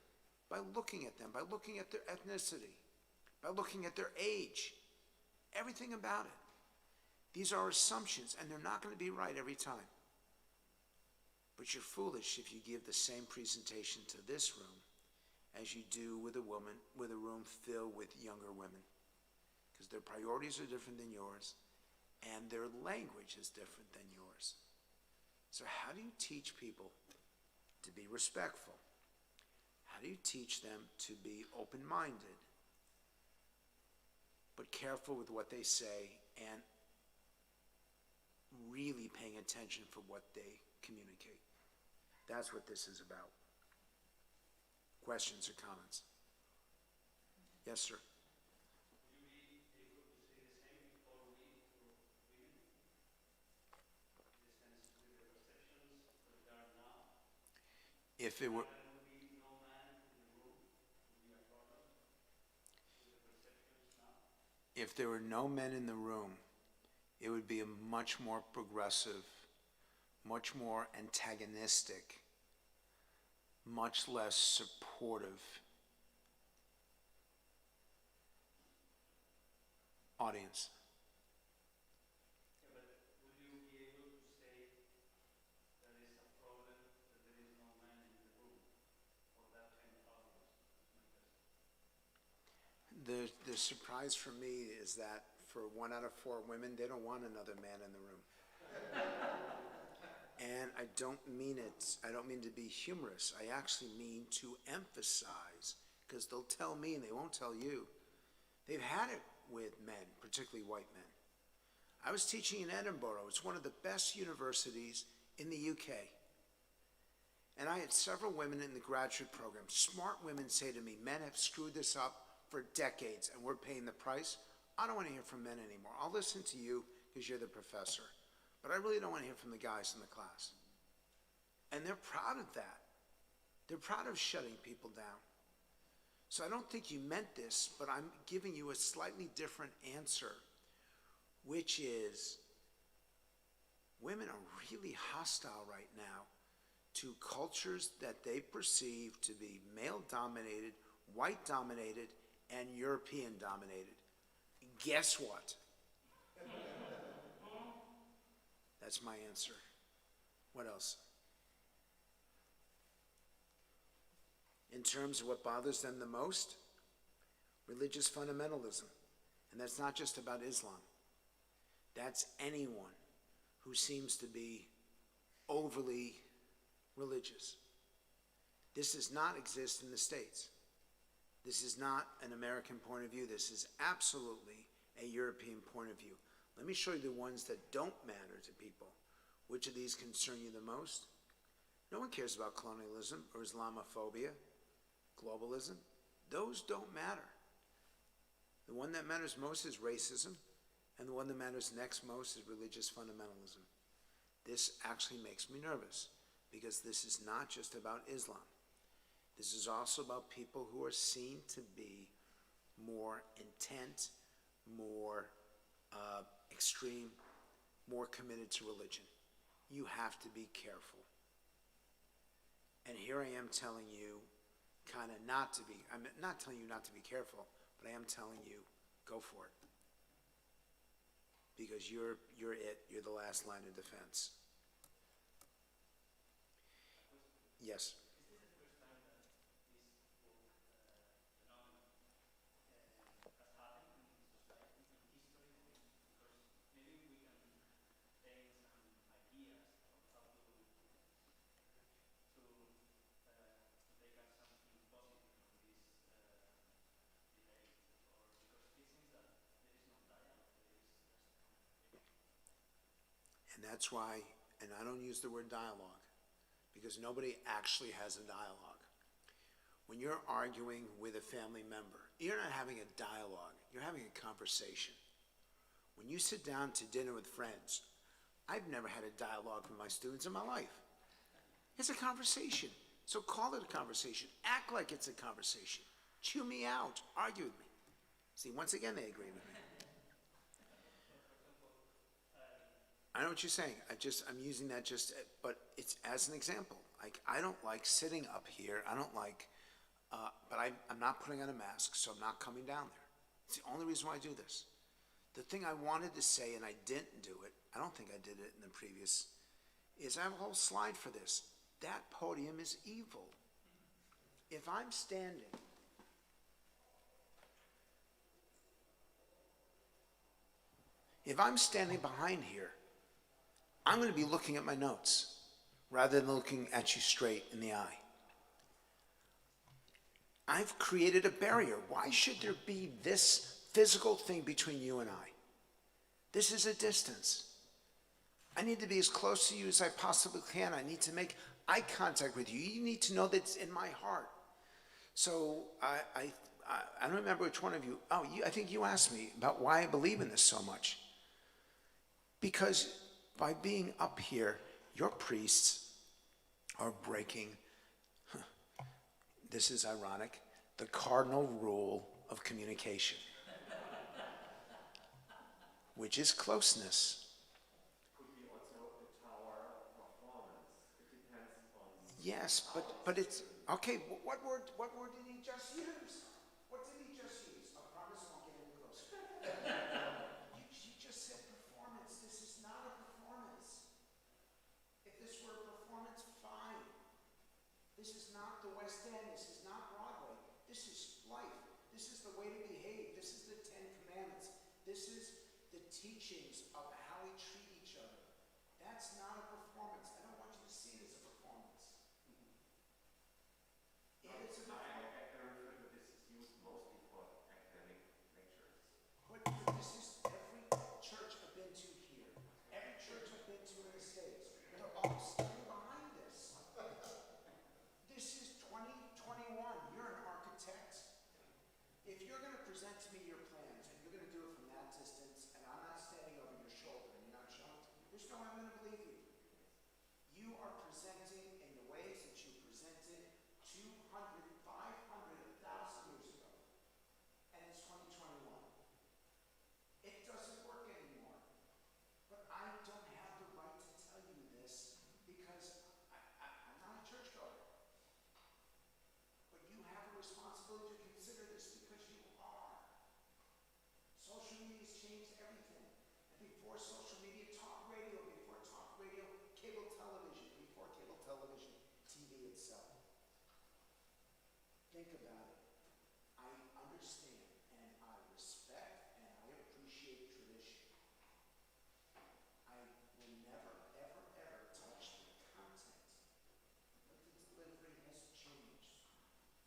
by looking at them, by looking at their ethnicity, by looking at their age, everything about it. These are assumptions, and they're not going to be right every time. But you're foolish if you give the same presentation to this room as you do with a room filled with younger women, because their priorities are different than yours, and their language is different than yours. So how do you teach people to be respectful? How do you teach them to be open-minded, but careful with what they say and really paying attention for what they communicate? That's what this is about. Questions or comments? Yes, sir. Would you be able to say the same for women? In the sense with the perceptions that there are now? If it were, There would be no man in the room, would be a problem with the perceptions now? if there were no men in the room, it would be a much more progressive, much more antagonistic, much less supportive audience. Yeah, but would you be able to say there is a problem that there is no man in the room for that kind of audience? That's my question. The surprise for me is that for 1 out of 4 women, they don't want another man in the room. And I don't mean to be humorous. I actually mean to emphasize, because they'll tell me and they won't tell you. They've had it with men, particularly white men. I was teaching in Edinburgh. It's one of the best universities in the UK. And I had several women in the graduate program, smart women, say to me, men have screwed this up for decades and we're paying the price. I don't want to hear from men anymore. I'll listen to you because you're the professor. But I really don't want to hear from the guys in the class. And they're proud of that. They're proud of shutting people down. So I don't think you meant this, but I'm giving you a slightly different answer, which is women are really hostile right now to cultures that they perceive to be male-dominated, white-dominated, and European-dominated. Guess what? That's my answer. What else? In terms of what bothers them the most, religious fundamentalism. And that's not just about Islam. That's anyone who seems to be overly religious. This does not exist in the States. This is not an American point of view. This is absolutely a European point of view. Let me show you the ones that don't matter to people. Which of these concern you the most? No one cares about colonialism or Islamophobia, globalism. Those don't matter. The one that matters most is racism, and the one that matters next most is religious fundamentalism. This actually makes me nervous, because this is not just about Islam. This is also about people who are seen to be more intent, more extreme, more committed to religion. You have to be careful. And here I am telling you kind of not to be, I'm not telling you not to be careful, but I am telling you, go for it. Because you're the last line of defense. Yes? And that's why, and I don't use the word dialogue, because nobody actually has a dialogue. When you're arguing with a family member, you're not having a dialogue, you're having a conversation. When you sit down to dinner with friends, I've never had a dialogue with my students in my life. It's a conversation. So call it a conversation. Act like it's a conversation. Chew me out. Argue with me. See, once again, they agree with me. I know what you're saying. I'm using that but it's as an example. Like, I don't like sitting up here. I don't like, but I'm not putting on a mask, so I'm not coming down there. It's the only reason why I do this. The thing I wanted to say, and I didn't do it, I don't think I did it in the previous, is I have a whole slide for this. That podium is evil. If I'm standing, behind here, I'm going to be looking at my notes rather than looking at you straight in the eye. I've created a barrier. Why should there be this physical thing between you and I? This is a distance. I need to be as close to you as I possibly can. I need to make eye contact with you. You need to know that it's in my heart. So I don't remember which one of you, I think you asked me about why I believe in this so much. Because by being up here, your priests are breaking, this is ironic, the cardinal rule of communication, which is closeness. Could be also a tower performance. It depends on. Yes, but it's, okay, what word did he just use? What did he just use? I promise I won't get any closer. You just said performance. This is not a performance. If this were a performance, fine. This is not the West End. This is not Broadway. This is life. This is the way to behave. This is the Ten Commandments. This is the teachings of how we treat each other. That's not a performance. I don't want you to see it as a performance. If it's a performance. I refer to this is used mostly for academic lectures. But this is every church I've been to here. Every church I've been to in the States. They're all standing behind this. This is 2021. You're an architect. If you're going to present to me your plans and you're going to do it from that distance and I'm not standing over your shoulder and you're not showing, there's no way I'm going to believe you. You are presenting in the ways that you presented 200, 500, 1,000 years ago. And it's 2021. It doesn't work anymore. But I don't have the right to tell you this because I'm not a churchgoer. But you have a responsibility to consider this because you are. Social media has changed everything. And before social media, talk radio, before talk radio, cable television, before cable television, TV itself. Think about it. I understand and I respect and I appreciate tradition. I will never, ever, ever touch the content. But the delivery has changed.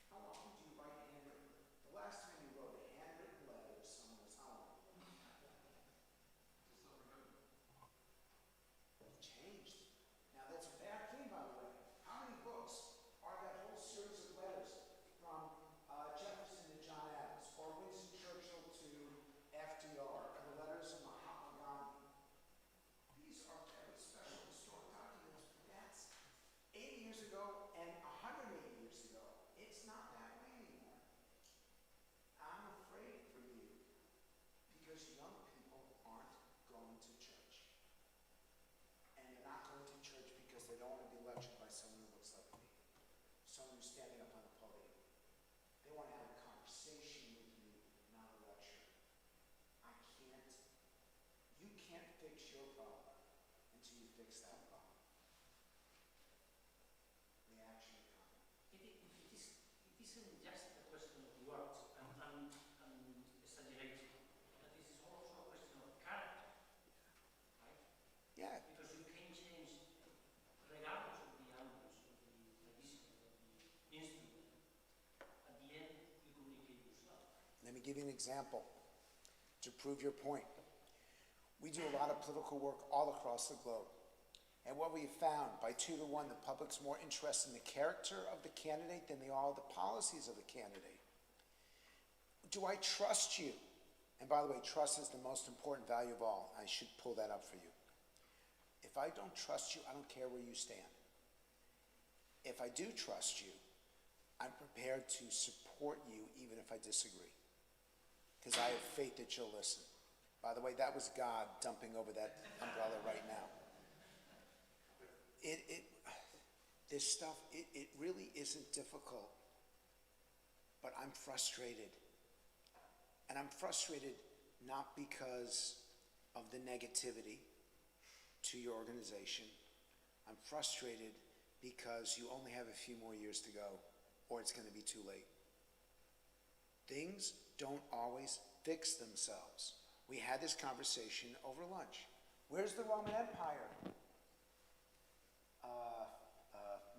How often do you write handwritten? The last time you wrote a handwritten letter to someone was how long? It changed. Now that's a bad thing, by the way. How many books are that whole series of letters from Jefferson to John Adams, or Winston Churchill to FDR, or the letters of Mahatma Gandhi? These are very special historic documents, but that's 80 years ago and 180 years ago. It's not that way anymore. I'm afraid for you because young people aren't going to church. And they're not going to church because they don't want to be lectured by someone who looks like me. Someone who's standing up on the podium. They want to have a conversation with you, not a lecture. You can't fix your problem until you fix that problem. Reaction or comment? It isn't just a question of words. I'm exaggerating. But this is also a question of character, right? Yeah. Because you can change, regardless of the angles of the tradition, of the instrument, at the end you communicate yourself. Let me give you an example to prove your point. We do a lot of political work all across the globe. And what we found, by 2 to 1, the public's more interested in the character of the candidate than they are the policies of the candidate. Do I trust you? And by the way, trust is the most important value of all. I should pull that up for you. If I don't trust you, I don't care where you stand. If I do trust you, I'm prepared to support you even if I disagree. Because I have faith that you'll listen. By the way, that was God dumping over that umbrella right now. This stuff, it really isn't difficult, but I'm frustrated. And I'm frustrated not because of the negativity to your organization. I'm frustrated because you only have a few more years to go, or it's going to be too late. Things don't always fix themselves. We had this conversation over lunch. Where's the Roman Empire?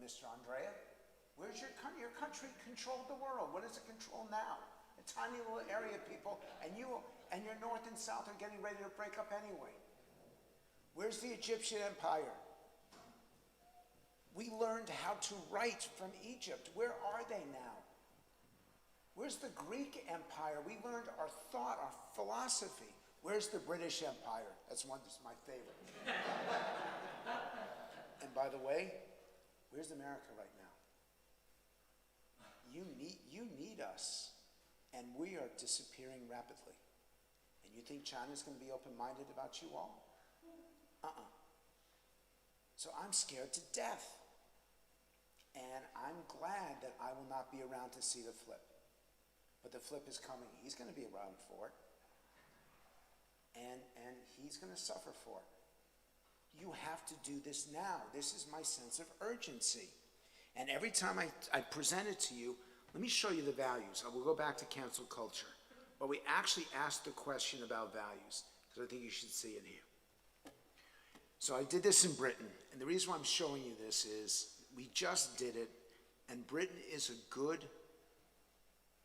Mr. Andrea? Where's your country? Your country controlled the world. What does it control now? A tiny little area of people, and your north and south are getting ready to break up anyway. Where's the Egyptian Empire? We learned how to write from Egypt. Where are they now? Where's the Greek Empire? We learned our thought, our philosophy. Where's the British Empire? That's my favorite. And by the way, where's America right now? You need us, and we are disappearing rapidly. And you think China's going to be open-minded about you all? So I'm scared to death. And I'm glad that I will not be around to see the flip. But the flip is coming. He's going to be around for it. And he's going to suffer for it. You have to do this now. This is my sense of urgency. And every time I present it to you, let me show you the values. I will go back to cancel culture. But we actually asked the question about values, because I think you should see it here. So I did this in Britain, and the reason why I'm showing you this is we just did it, and Britain is a good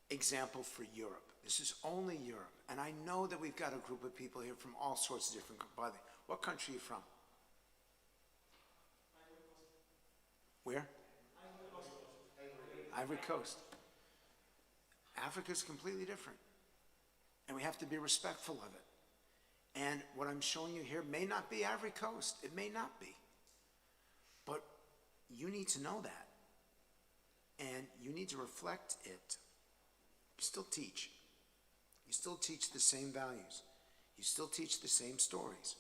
example for Europe. This is only Europe. And I know that we've got a group of people here from all sorts of different, by the way, what country are you from? Where? Ivory Coast. Africa is completely different. And we have to be respectful of it. And what I'm showing you here may not be Ivory Coast. It may not be. But you need to know that. And you need to reflect it. You still teach. You still teach the same values. You still teach the same stories.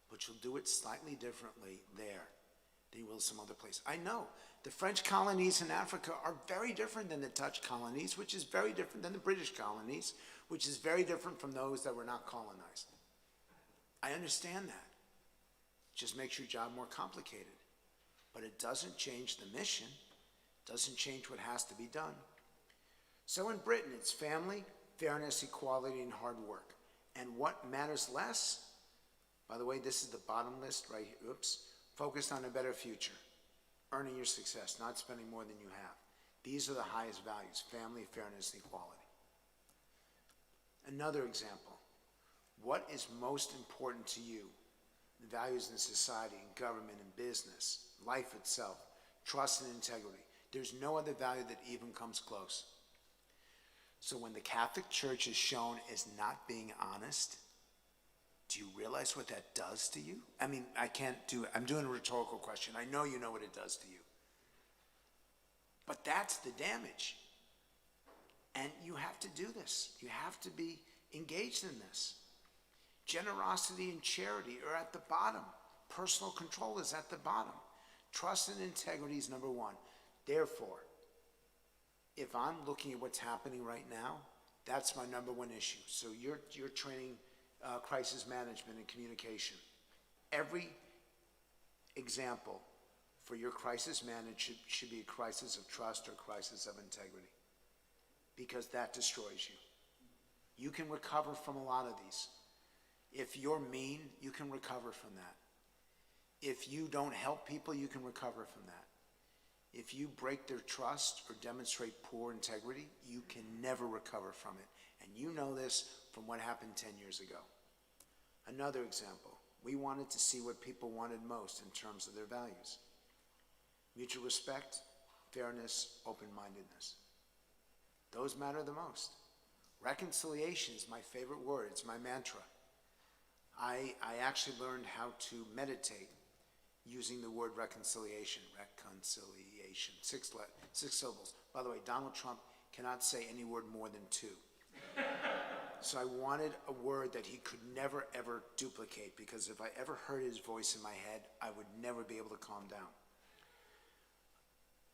But you'll do it slightly differently there than you will some other place. I know the French colonies in Africa are very different than the Dutch colonies, which is very different than the British colonies, which is very different from those that were not colonized. I understand that. It just makes your job more complicated. But it doesn't change the mission. It doesn't change what has to be done. So in Britain, it's family, fairness, equality, and hard work. And what matters less? By the way, this is the bottom list right here. Oops. Focused on a better future. Earning your success, not spending more than you have. These are the highest values: family, fairness, and equality. Another example. What is most important to you? The values in society, in government, in business, life itself, trust and integrity. There's no other value that even comes close. So when the Catholic Church is shown as not being honest, do you realize what that does to you? I mean, I'm doing a rhetorical question. I know you know what it does to you. But that's the damage. And you have to do this. You have to be engaged in this. Generosity and charity are at the bottom. Personal control is at the bottom. Trust and integrity is number one. Therefore, if I'm looking at what's happening right now, that's my number one issue. So you're training crisis management and communication. Every example for your crisis management should be a crisis of trust or crisis of integrity, because that destroys you. You can recover from a lot of these. If you're mean, you can recover from that. If you don't help people, you can recover from that. If you break their trust or demonstrate poor integrity, you can never recover from it. And you know this from what happened 10 years ago. Another example, we wanted to see what people wanted most in terms of their values. Mutual respect, fairness, open-mindedness. Those matter the most. Reconciliation is my favorite word. It's my mantra. I actually learned how to meditate using the word reconciliation. Reconciliation. 6 syllables. By the way, Donald Trump cannot say any word more than 2. So I wanted a word that he could never, ever duplicate, because if I ever heard his voice in my head, I would never be able to calm down.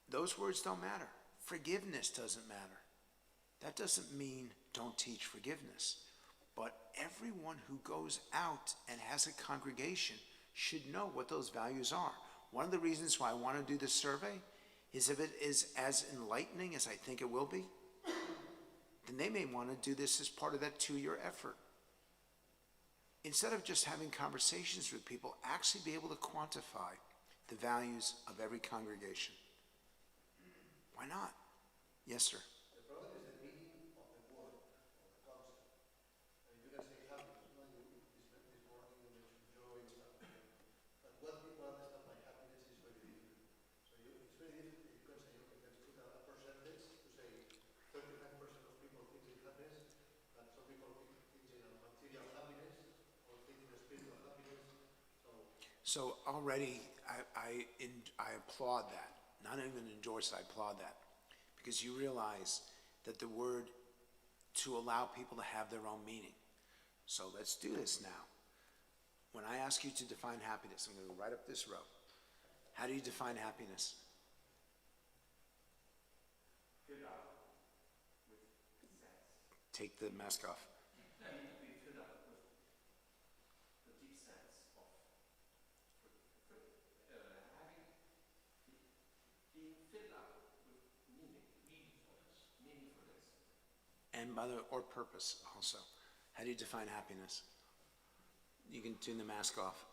Those words don't matter. Forgiveness doesn't matter. That doesn't mean don't teach forgiveness. But everyone who goes out and has a congregation should know what those values are. One of the reasons why I want to do this survey is if it is as enlightening as I think it will be, then they may want to do this as part of that 2-year effort. Instead of just having conversations with people, actually be able to quantify the values of every congregation. Why not? Yes, sir. The problem is the meaning of the word, or the concept. I mean, you can say happiness, no? This morning you mentioned joy and stuff like that. But what people understand by happiness is very different. So it's very different. You can say, okay, let's put a percentage to say 35% of people think in happiness, but some people think in a material happiness, or think in a spiritual happiness. So already I applaud that. Not even endorse, I applaud that. Because you realize that the word to allow people to have their own meaning. So let's do this now. When I ask you to define happiness, I'm going to go right up this row. How do you define happiness? Filled up with sense. Take the mask off. Be filled up with the deep sense of having, being filled up with meaningfulness. And by the or purpose also. How do you define happiness? You can tune the mask off.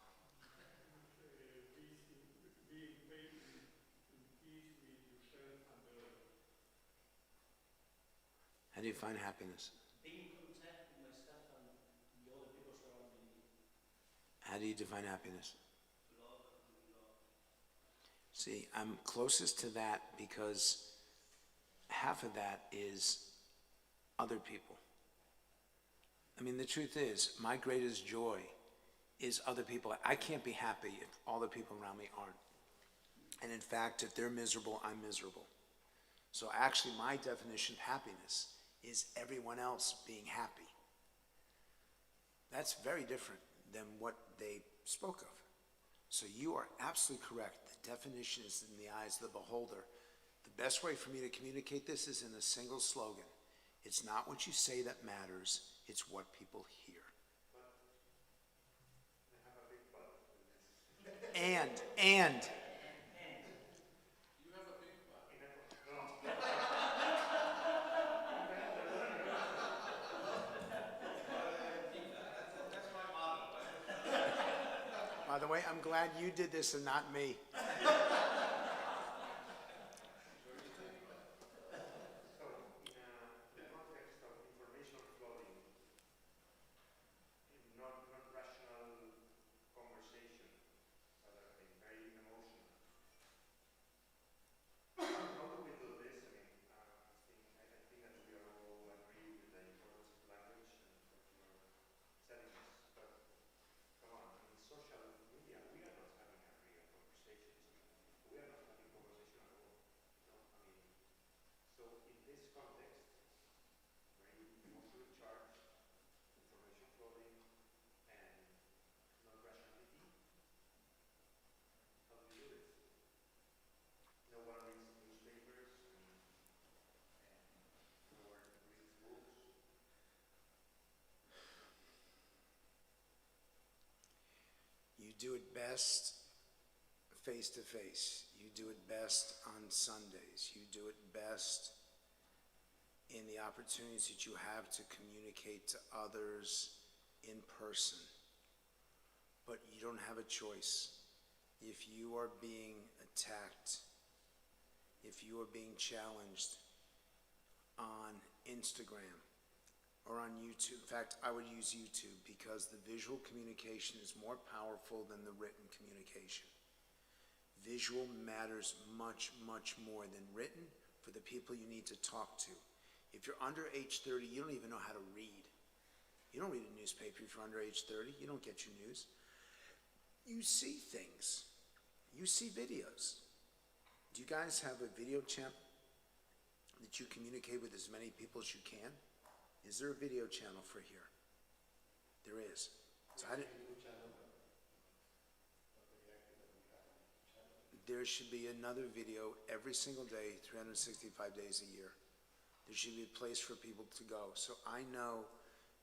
Being made in peace with yourself and the other. How do you find happiness? Being content with myself and the other people surrounding me. How do you define happiness? Love and be loved. See, I'm closest to that because half of that is other people. I mean, the truth is, my greatest joy is other people. I can't be happy if all the people around me aren't. And in fact, if they're miserable, I'm miserable. So actually, my definition of happiness is everyone else being happy. That's very different than what they spoke of. So you are absolutely correct. The definition is in the eyes of the beholder. The best way for me to communicate this is in a single slogan. It's not what you say that matters, it's what people hear. And. You have a big butt. That's my motto. By the way, I'm glad you did this and not me. You do it best face to face. You do it best on Sundays. You do it best in the opportunities that you have to communicate to others in person. But you don't have a choice. If you are being attacked, if you are being challenged on Instagram or on YouTube, in fact, I would use YouTube because the visual communication is more powerful than the written communication. Visual matters much, much more than written for the people you need to talk to. If you're under age 30, you don't even know how to read. You don't read a newspaper if you're under age 30. You don't get your news. You see things. You see videos. Do you guys have a video chat that you communicate with as many people as you can? Is there a video channel for here? There is. So I didn't, YouTube channel, but not very active that we have a YouTube channel. there should be another video every single day, 365 days a year. There should be a place for people to go. So I know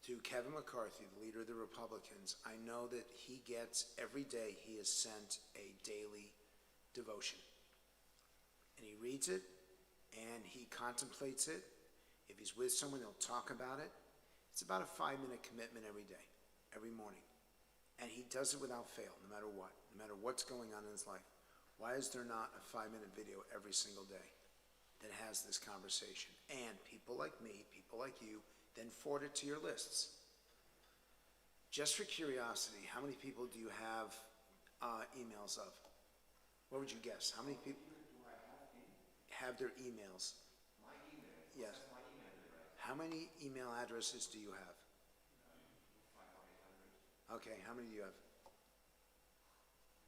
through Kevin McCarthy, the leader of the Republicans, I know that he gets, every day he is sent a daily devotion. And he reads it, and he contemplates it. If he's with someone, they'll talk about it. It's about a 5-minute commitment every day, every morning. And he does it without fail, no matter what, no matter what's going on in his life. Why is there not a 5-minute video every single day that has this conversation? And people like me, people like you, then forward it to your lists. Just for curiosity, how many people do you have emails of? What would you guess? How many people have their emails? My email. Yes. That's my email address. How many email addresses do you have? 500. Okay, how many do you have?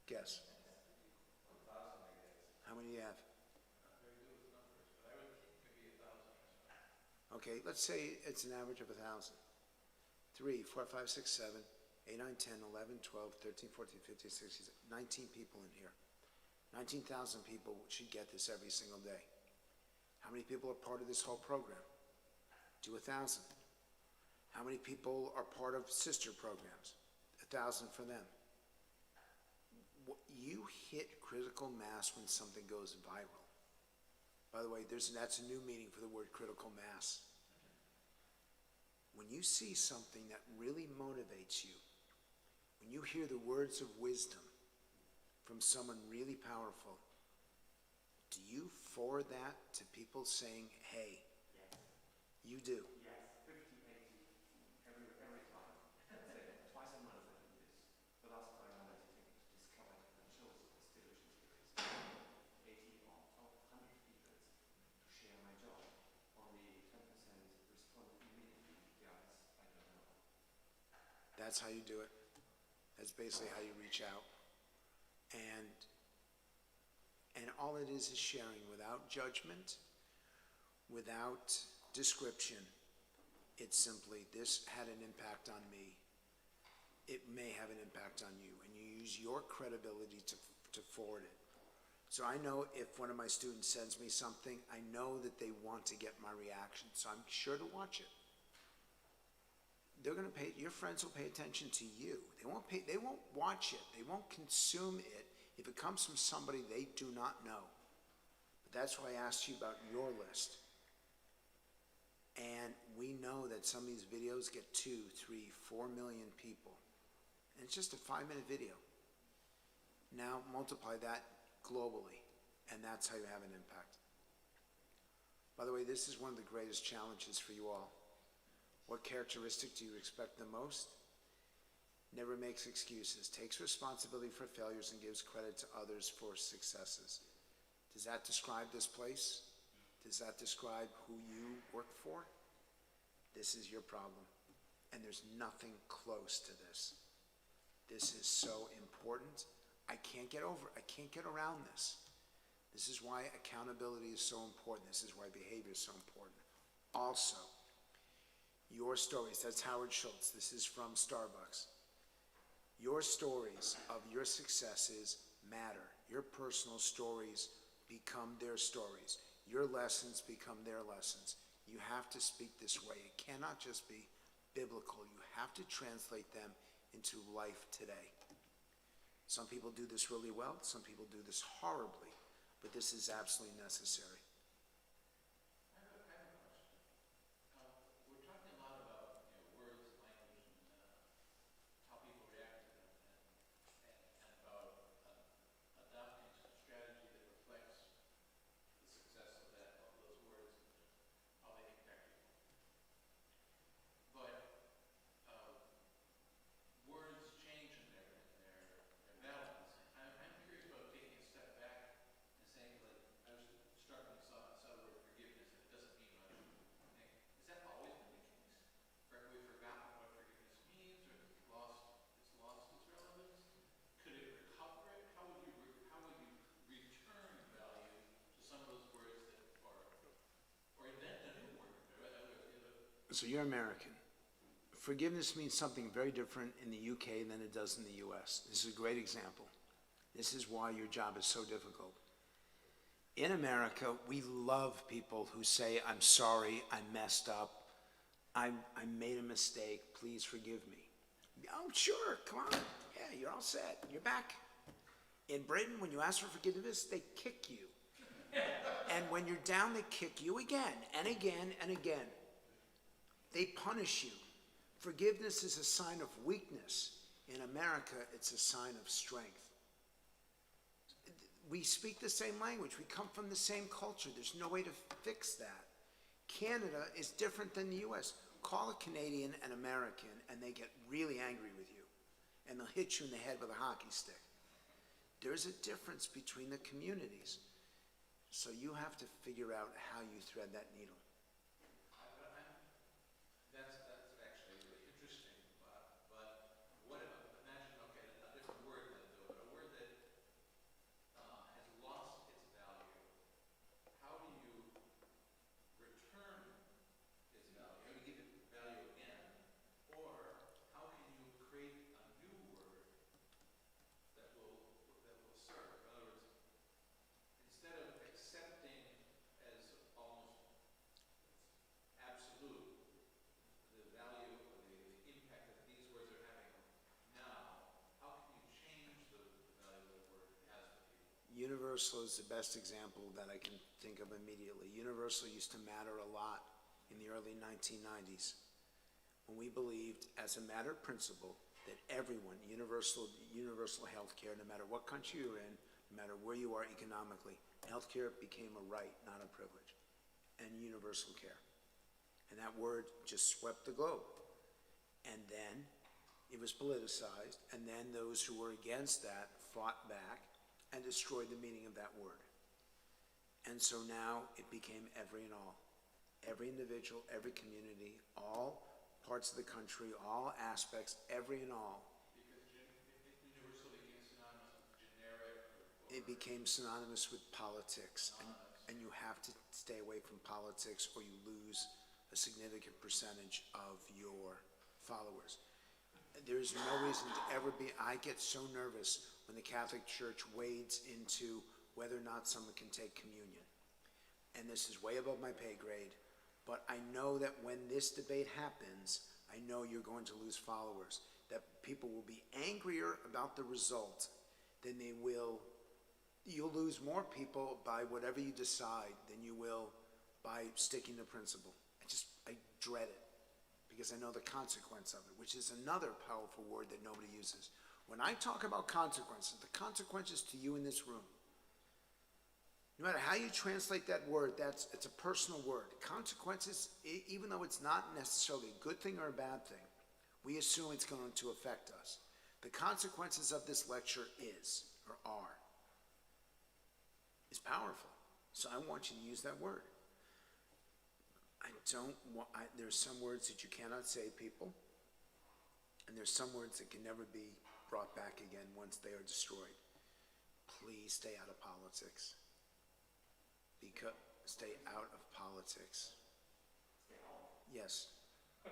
Guess. 1,000, I guess. How many do you have? Very good with numbers, but I would think maybe 1,000 or so. Okay, let's say it's an average of 1,000. 3, 4, 5, 6, 7, 8, 9, 10, 11, 12, 13, 14, 15, 16, 19 people in here. 19,000 people should get this every single day. How many people are part of this whole program? Do 1,000. How many people are part of sister programs? 1,000 for them. You hit critical mass when something goes viral. By the way, that's a new meaning for the word critical mass. When you see something that really motivates you, when you hear the words of wisdom from someone really powerful, do you forward that to people saying, hey, Yes. you do? Yes. 50, 80, every time. Say, twice a month I do this. The last time I wanted to discover and show this television series. 80 or 100 people to share my job. Only 10% respond immediately. Yes, I don't know. That's how you do it. That's basically how you reach out. And all it is sharing without judgment, without description. It's simply, this had an impact on me. It may have an impact on you. And you use your credibility to forward it. So I know if one of my students sends me something, I know that they want to get my reaction. So I'm sure to watch it. They're going to pay, your friends will pay attention to you. They won't watch it. They won't consume it if it comes from somebody they do not know. But that's why I asked you about your list. And we know that some of these videos get 2, 3, 4 million people. And it's just a 5-minute video. Now multiply that globally, and that's how you have an impact. By the way, this is one of the greatest challenges for you all. What characteristic do you expect the most? Never makes excuses, takes responsibility for failures, and gives credit to others for successes. Does that describe this place? Does that describe who you work for? This is your problem. And there's nothing close to this. This is so important. I can't get around this. This is why accountability is so important. This is why behavior is so important. Also, your stories, that's Howard Schultz. This is from Starbucks. Your stories of your successes matter. Your personal stories become their stories. Your lessons become their lessons. You have to speak this way. It cannot just be biblical. You have to translate them into life today. Some people do this really well. Some people do this horribly. But this is absolutely necessary. I have a question. We're talking a lot about words, language, and how people react to them, and about adopting a strategy that reflects the success of those words and how they impact people. But words change in their balance. I'm curious about taking a step back and saying, like, I was struck when I saw So you're American. Forgiveness means something very different in the UK than it does in the US. This is a great example. This is why your job is so difficult. In America, we love people who say, I'm sorry, I messed up, I made a mistake, please forgive me. Oh, sure, come on. Yeah, you're all set, you're back. In Britain, when you ask for forgiveness, they kick you. And when you're down, they kick you again and again and again. They punish you. Forgiveness is a sign of weakness. In America, it's a sign of strength. We speak the same language. We come from the same culture. There's no way to fix that. Canada is different than the US. Call a Canadian an American and they get really angry with you. And they'll hit you in the head with a hockey stick. There's a difference between the communities. So you have to figure out how you thread that needle. That's actually really interesting, but what if, imagine, okay, a different word then, though, but a word that has lost its value. How do you return its value? How do you give it value again? Or how can you create a new word that will serve? In other words, instead of accepting as almost absolute the value or the impact that these words are having now, how can you change the value that word has for people? Universal is the best example that I can think of immediately. Universal used to matter a lot in the early 1990s when we believed, as a matter of principle, that everyone, universal health care, no matter what country you're in, no matter where you are economically, health care became a right, not a privilege, and universal care. And that word just swept the globe. And then it was politicized, and then those who were against that fought back and destroyed the meaning of that word. And so now it became every and all. Every individual, every community, all parts of the country, all aspects, every and all. Because universal became synonymous with generic. It became synonymous with politics, and you have to stay away from politics or you lose a significant percentage of your followers. There's no reason to ever be, I get so nervous when the Catholic Church wades into whether or not someone can take communion. And this is way above my pay grade, but I know that when this debate happens, I know you're going to lose followers, that people will be angrier about the result than they will. You'll lose more people by whatever you decide than you will by sticking to principle. I dread it because I know the consequence of it, which is another powerful word that nobody uses. When I talk about consequences, the consequences to you in this room, no matter how you translate that word, it's a personal word. Consequences, even though it's not necessarily a good thing or a bad thing, we assume it's going to affect us. The consequences of this lecture is powerful. So I want you to use that word. There's some words that you cannot say, people, and there's some words that can never be brought back again once they are destroyed. Please stay out of politics. Stay out of politics. Yes. I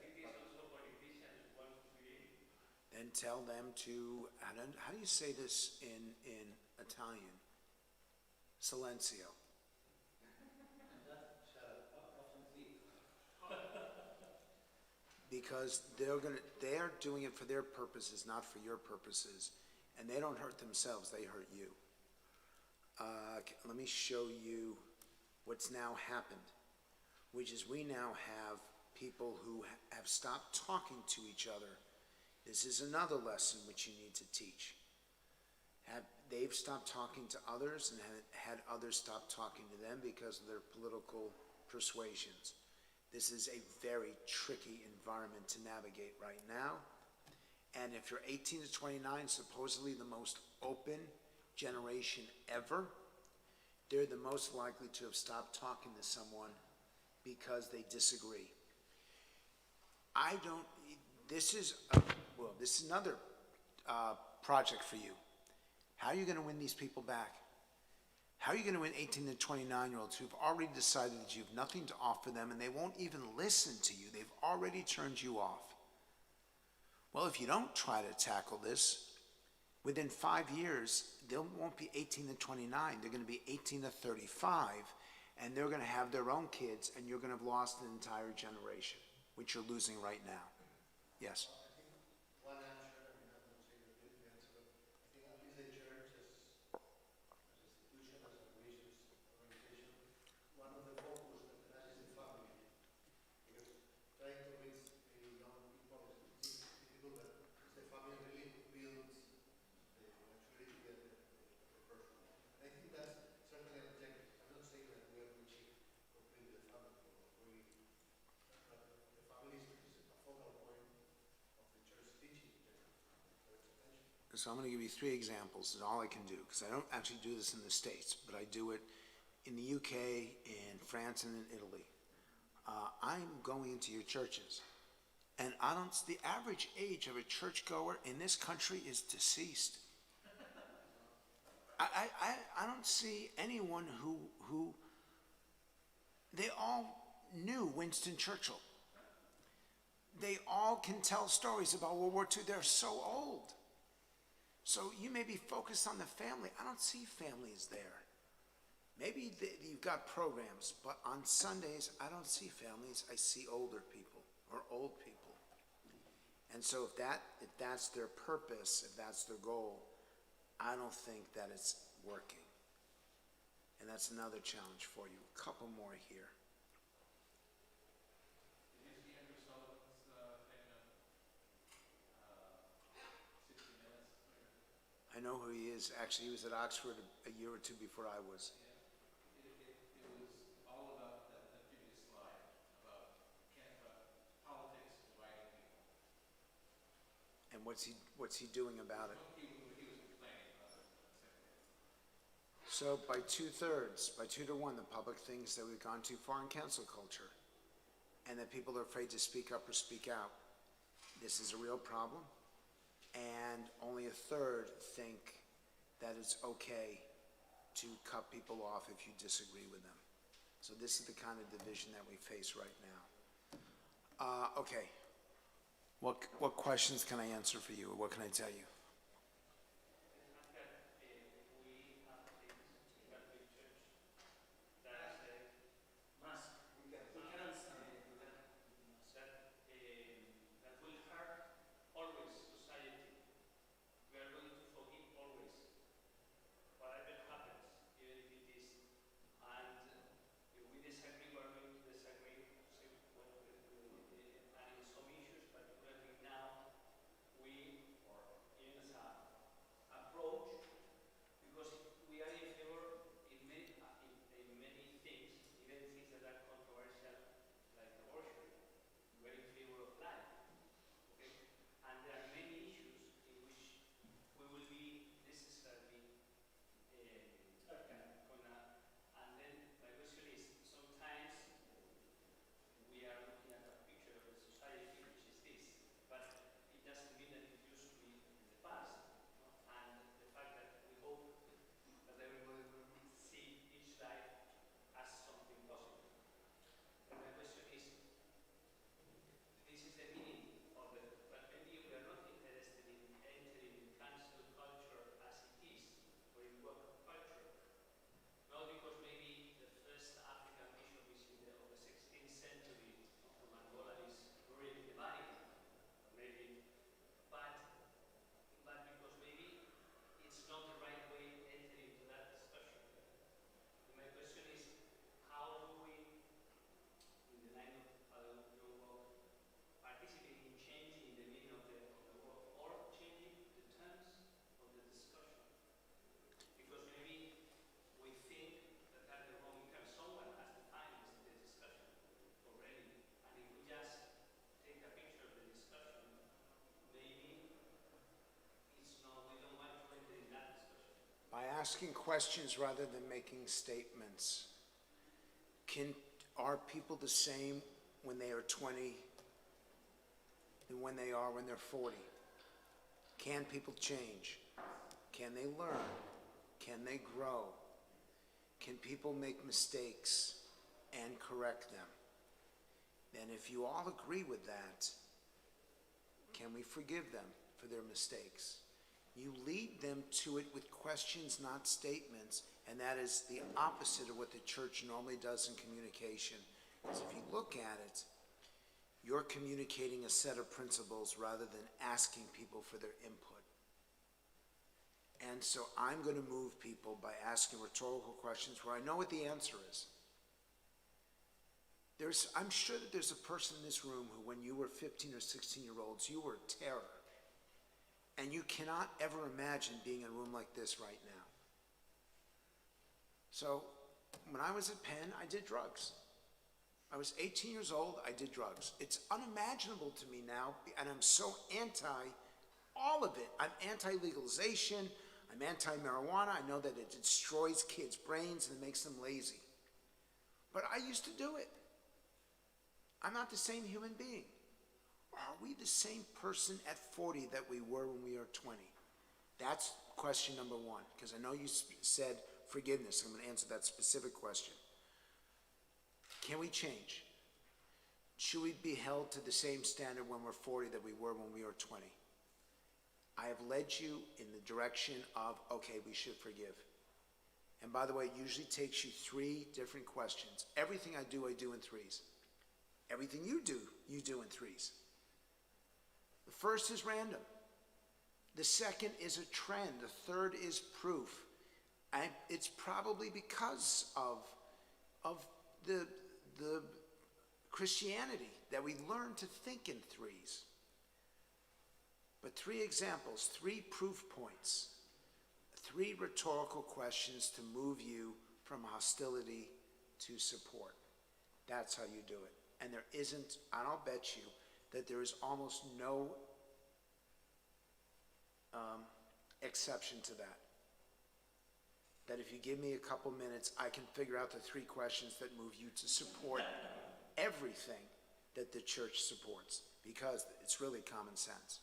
think there's also politicians who want to be. Then tell them to, how do you say this in Italian? Silenzio. Because they are doing it for their purposes, not for your purposes. And they don't hurt themselves, they hurt you. Let me show you what's now happened, which is we now have people who have stopped talking to each other. This is another lesson which you need to teach. They've stopped talking to others and had others stop talking to them because of their political persuasions. This is a very tricky environment to navigate right now. And if you're 18 to 29, supposedly the most open generation ever, they're the most likely to have stopped talking to someone because they disagree. This is another project for you. How are you going to win these people back? How are you going to win 18 to 29-year-olds who've already decided that you have nothing to offer them and they won't even listen to you? They've already turned you off. Well, if you don't try to tackle this, within 5 years, they won't be 18 to 29. They're going to be 18 to 35, and they're going to have their own kids, and you're going to have lost an entire generation, which you're losing right now. Yes? One answer, I mean, I'm not saying that the answer, but I think at least the church as institution, as a religious organization, one of the focus that it has is the family. Because trying to raise young people is difficult, but it's the family really who builds the maturity of the person. And I think that's certainly an objective. I'm not saying that we are reaching completely the family, but the family is a focal point of the church teaching in general. So I'm going to give you 3 examples, is all I can do, because I don't actually do this in the States, but I do it in the UK, in France, and in Italy. I'm going into your churches, and the average age of a churchgoer in this country is deceased. I don't see anyone who they all knew Winston Churchill. They all can tell stories about World War II. They're so old. So you may be focused on the family. I don't see families there. Maybe you've got programs, but on Sundays, I don't see families. I see older people or old people. And so if that's their purpose, if that's their goal, I don't think that it's working. And that's another challenge for you. A couple more here. Did you see Andrew Sullivan's statement, 60 minutes? I know who he is. Actually, he was at Oxford a year or 2 before I was. It was all about the previous slide, about politics dividing people. And what's he doing about it? He was complaining about it. So by 2/3, by 2 to 1, the public thinks that we've gone too far in cancel culture and that people are afraid to speak up or speak out. This is a real problem. And only 1/3 think that it's okay to cut people off if you disagree with them. So this is the kind of division that we face right now. Okay. What questions can I answer for you, or what can I tell you? Asking questions rather than making statements. Are people the same when they are 20 than when they are when they're 40? Can people change? Can they learn? Can they grow? can people make mistakes and correct them? And if you all agree with that, can we forgive them for their mistakes? You lead them to it with questions, not statements, and that is the opposite of what the church normally does in communication. Because if you look at it, you're communicating a set of principles rather than asking people for their input. And so I'm going to move people by asking rhetorical questions where I know what the answer is. I'm sure that there's a person in this room who, when you were 15 or 16-year-olds, you were a terror. And you cannot ever imagine being in a room like this right now. So, when I was at Penn, I did drugs. I was 18 years old, I did drugs. It's unimaginable to me now, and I'm so anti all of it. I'm anti-legalization, I'm anti-marijuana. I know that it destroys kids' brains and it makes them lazy. But I used to do it. I'm not the same human being. Are we the same person at 40 that we were when we were 20? That's question number one, because I know you said forgiveness. I'm going to answer that specific question. Can we change? Should we be held to the same standard when we're 40 that we were when we were 20? I have led you in the direction of, okay, we should forgive. And by the way, it usually takes you 3 different questions. Everything I do in 3s. Everything you do in 3s. The first is random. The second is a trend. The third is proof. And it's probably because of the Christianity that we learn to think in 3s. But 3 examples, 3 proof points, 3 rhetorical questions to move you from hostility to support. That's how you do it. And there isn't, and I'll bet you, that there is almost no exception to that. That if you give me a couple minutes, I can figure out the 3 questions that move you to support everything that the church supports, because it's really common sense.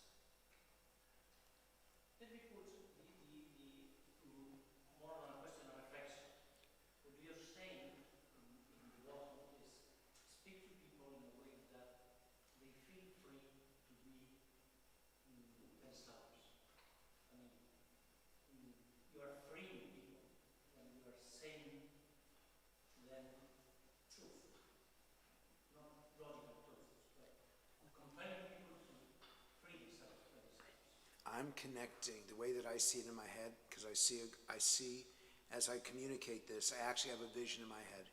Let me put more than a question of reflection. What you're saying in the bottom is speak to people in a way that they feel free to be themselves. I mean, you are freeing people when you are saying to them truth, not logical truths, but compelling people to free themselves by themselves. I'm connecting the way that I see it in my head, because I see as I communicate this, I actually have a vision in my head,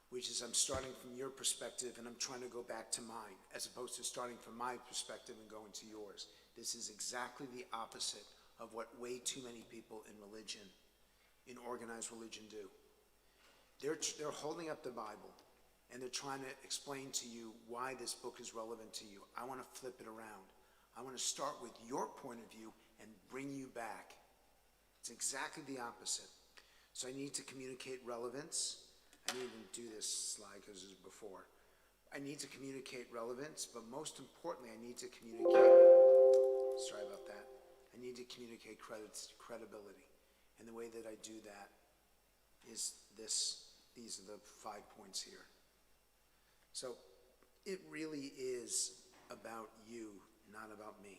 which is I'm starting from your perspective and I'm trying to go back to mine, as opposed to starting from my perspective and going to yours. This is exactly the opposite of what way too many people in religion, in organized religion, do. They're holding up the Bible and they're trying to explain to you why this book is relevant to you. I want to flip it around. I want to start with your point of view and bring you back. It's exactly the opposite. So I need to communicate relevance. I didn't even do this slide because it was before. I need to communicate relevance, but most importantly, I need to communicate, sorry about that, I need to communicate credibility. And the way that I do that is these are the 5 points here. So it really is about you, not about me.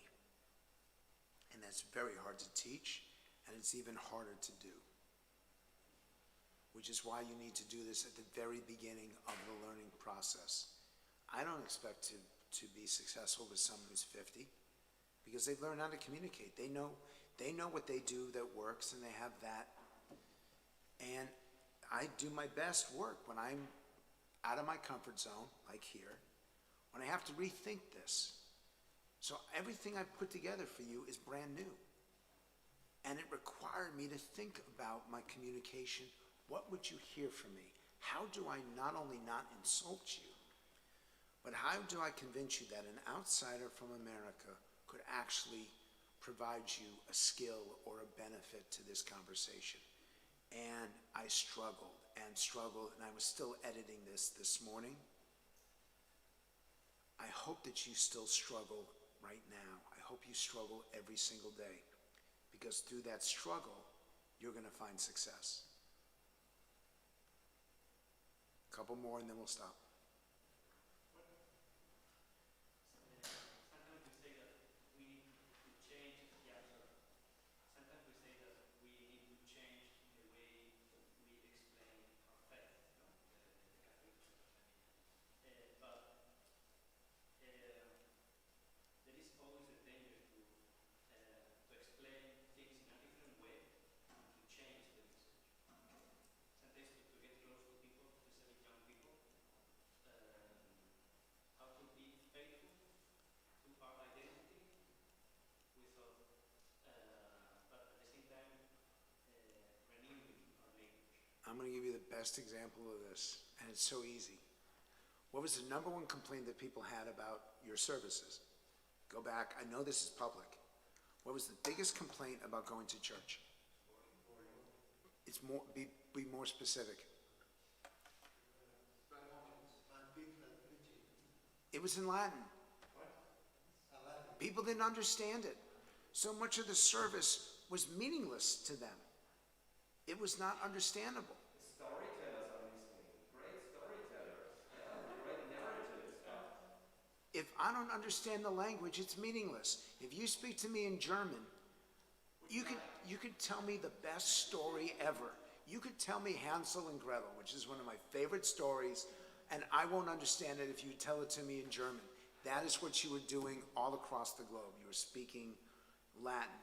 And that's very hard to teach, and it's even harder to do. Which is why you need to do this at the very beginning of the learning process. I don't expect to be successful with someone who's 50, because they've learned how to communicate. They know what they do that works, and they have that. And I do my best work when I'm out of my comfort zone, like here, when I have to rethink this. So everything I've put together for you is brand new. And it required me to think about my communication. What would you hear from me? How do I not only not insult you, but how do I convince you that an outsider from America could actually provide you a skill or a benefit to this conversation? And I struggled, and I was still editing this morning. I hope that you still struggle right now. I hope you struggle every single day, because through that struggle, you're going to find success. Couple more and then we'll stop. Sometimes we say that we need to change, yeah, sorry. Sometimes we say that we need to change the way we explain our faith, no? The Catholic Church, I mean. But there is always a danger to explain things in a different way, to change the message. Sometimes to get close to people, especially young people, how to be faithful to our identity without, but at the same time, renewing our language. I'm going to give you the best example of this, and it's so easy. What was the number one complaint that people had about your services? Go back, I know this is public. What was the biggest complaint about going to church? It's more, be more specific. It was in Latin. People didn't understand it. So much of the service was meaningless to them. It was not understandable. Storytellers are missing. Great storytellers. Yeah, great narratives. If I don't understand the language, it's meaningless. If you speak to me in German, you could tell me the best story ever. You could tell me Hansel and Gretel, which is one of my favorite stories, and I won't understand it if you tell it to me in German. That is what you were doing all across the globe. You were speaking Latin.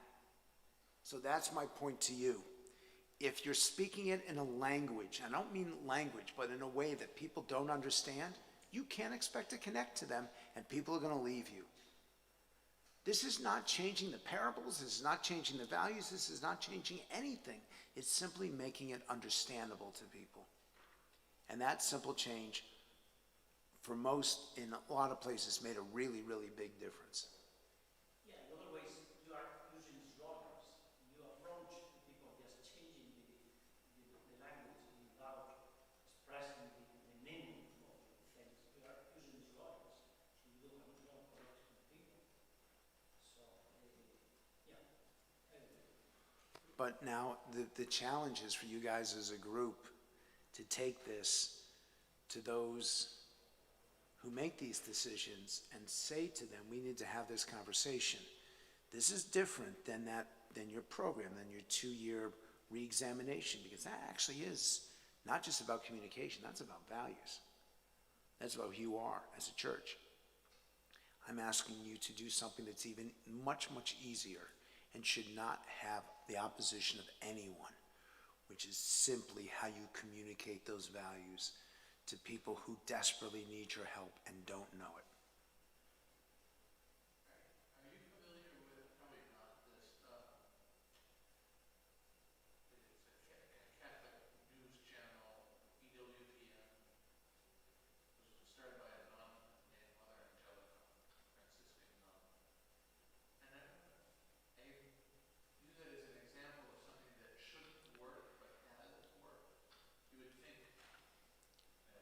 So that's my point to you. If you're speaking it in a language, I don't mean language, but in a way that people don't understand, you can't expect to connect to them, and people are going to leave you. This is not changing the parables, this is not changing the values, this is not changing anything. It's simply making it understandable to people. And that simple change, for most, in a lot of places, made a really, really big difference. Yeah, in other ways, you are using slogans. You approach the people just changing the language without expressing the meaning of things. You are using slogans, so you don't connect with people. So, yeah, I agree. But now the challenge is for you guys as a group to take this to those who make these decisions and say to them, we need to have this conversation. This is different than your program, than your 2-year re-examination, because that actually is not just about communication, that's about values. That's about who you are as a church. I'm asking you to do something that's even much, much easier and should not have the opposition of anyone, which is simply how you communicate those values to people who desperately need your help and don't know it. Are you familiar with, probably not, this, it's a Catholic news channel, EWTN, was started by a nun named Mother Angelica, Franciscan nun. And I use it as an example of something that shouldn't work but has worked. You would think,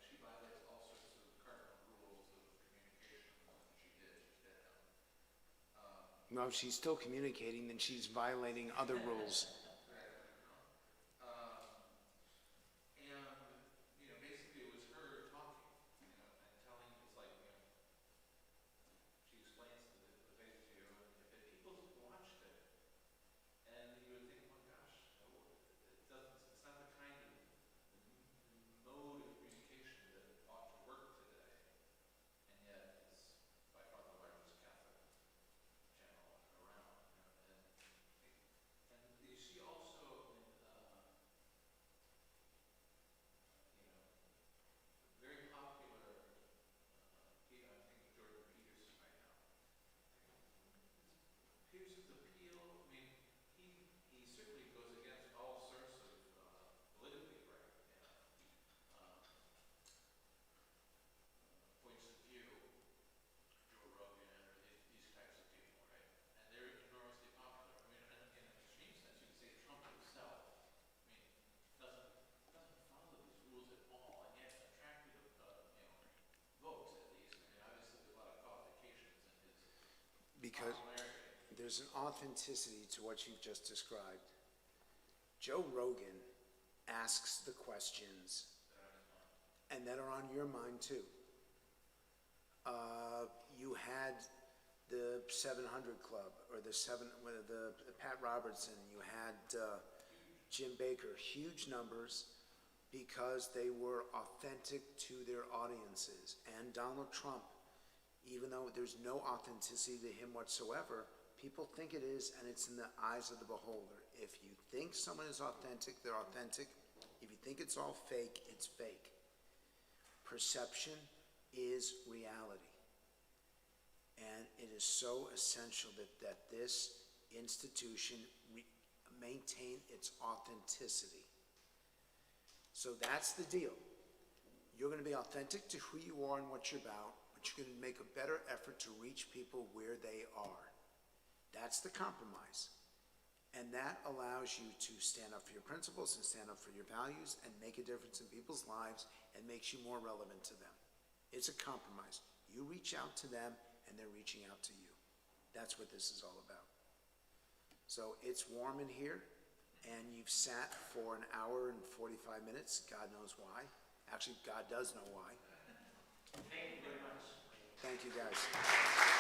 she violates all sorts of cardinal rules of communication, and she did, she's dead now. No, if she's still communicating, then she's violating other rules. And, basically it was her talking, and telling, it's like, she explains the faith to you, and if people watched it, and you would think, oh my gosh, it's not the kind of mode of communication that ought to work today, and yet it's by far the largest Catholic channel around, and you see also in, very popular, I'm thinking of Jordan Peterson right now. Peterson's appeal, he certainly goes against all sorts of politically correct points of view, Joe Rogan or these types of people, right? And they're enormously popular. In an extreme sense, you could say Trump himself, doesn't follow these rules at all, and yet attracted, votes at least. Obviously there's a lot of qualifications in his Because popularity. there's an authenticity to what you've just described. Joe Rogan asks the questions and that are on your mind too. You had the 700 Club, or the Pat Robertson, you had Jim Baker, huge numbers because they were authentic to their audiences. And Donald Trump, even though there's no authenticity to him whatsoever, people think it is, and it's in the eyes of the beholder. If you think someone is authentic, they're authentic. If you think it's all fake, it's fake. Perception is reality. And it is so essential that this institution maintain its authenticity. So that's the deal. You're going to be authentic to who you are and what you're about, but you're going to make a better effort to reach people where they are. That's the compromise. And that allows you to stand up for your principles and stand up for your values and make a difference in people's lives and makes you more relevant to them. It's a compromise. You reach out to them and they're reaching out to you. That's what this is all about. So it's warm in here, and you've sat for an hour and 45 minutes. God knows why. Actually, God does know why. Thank you very much. Thank you, guys.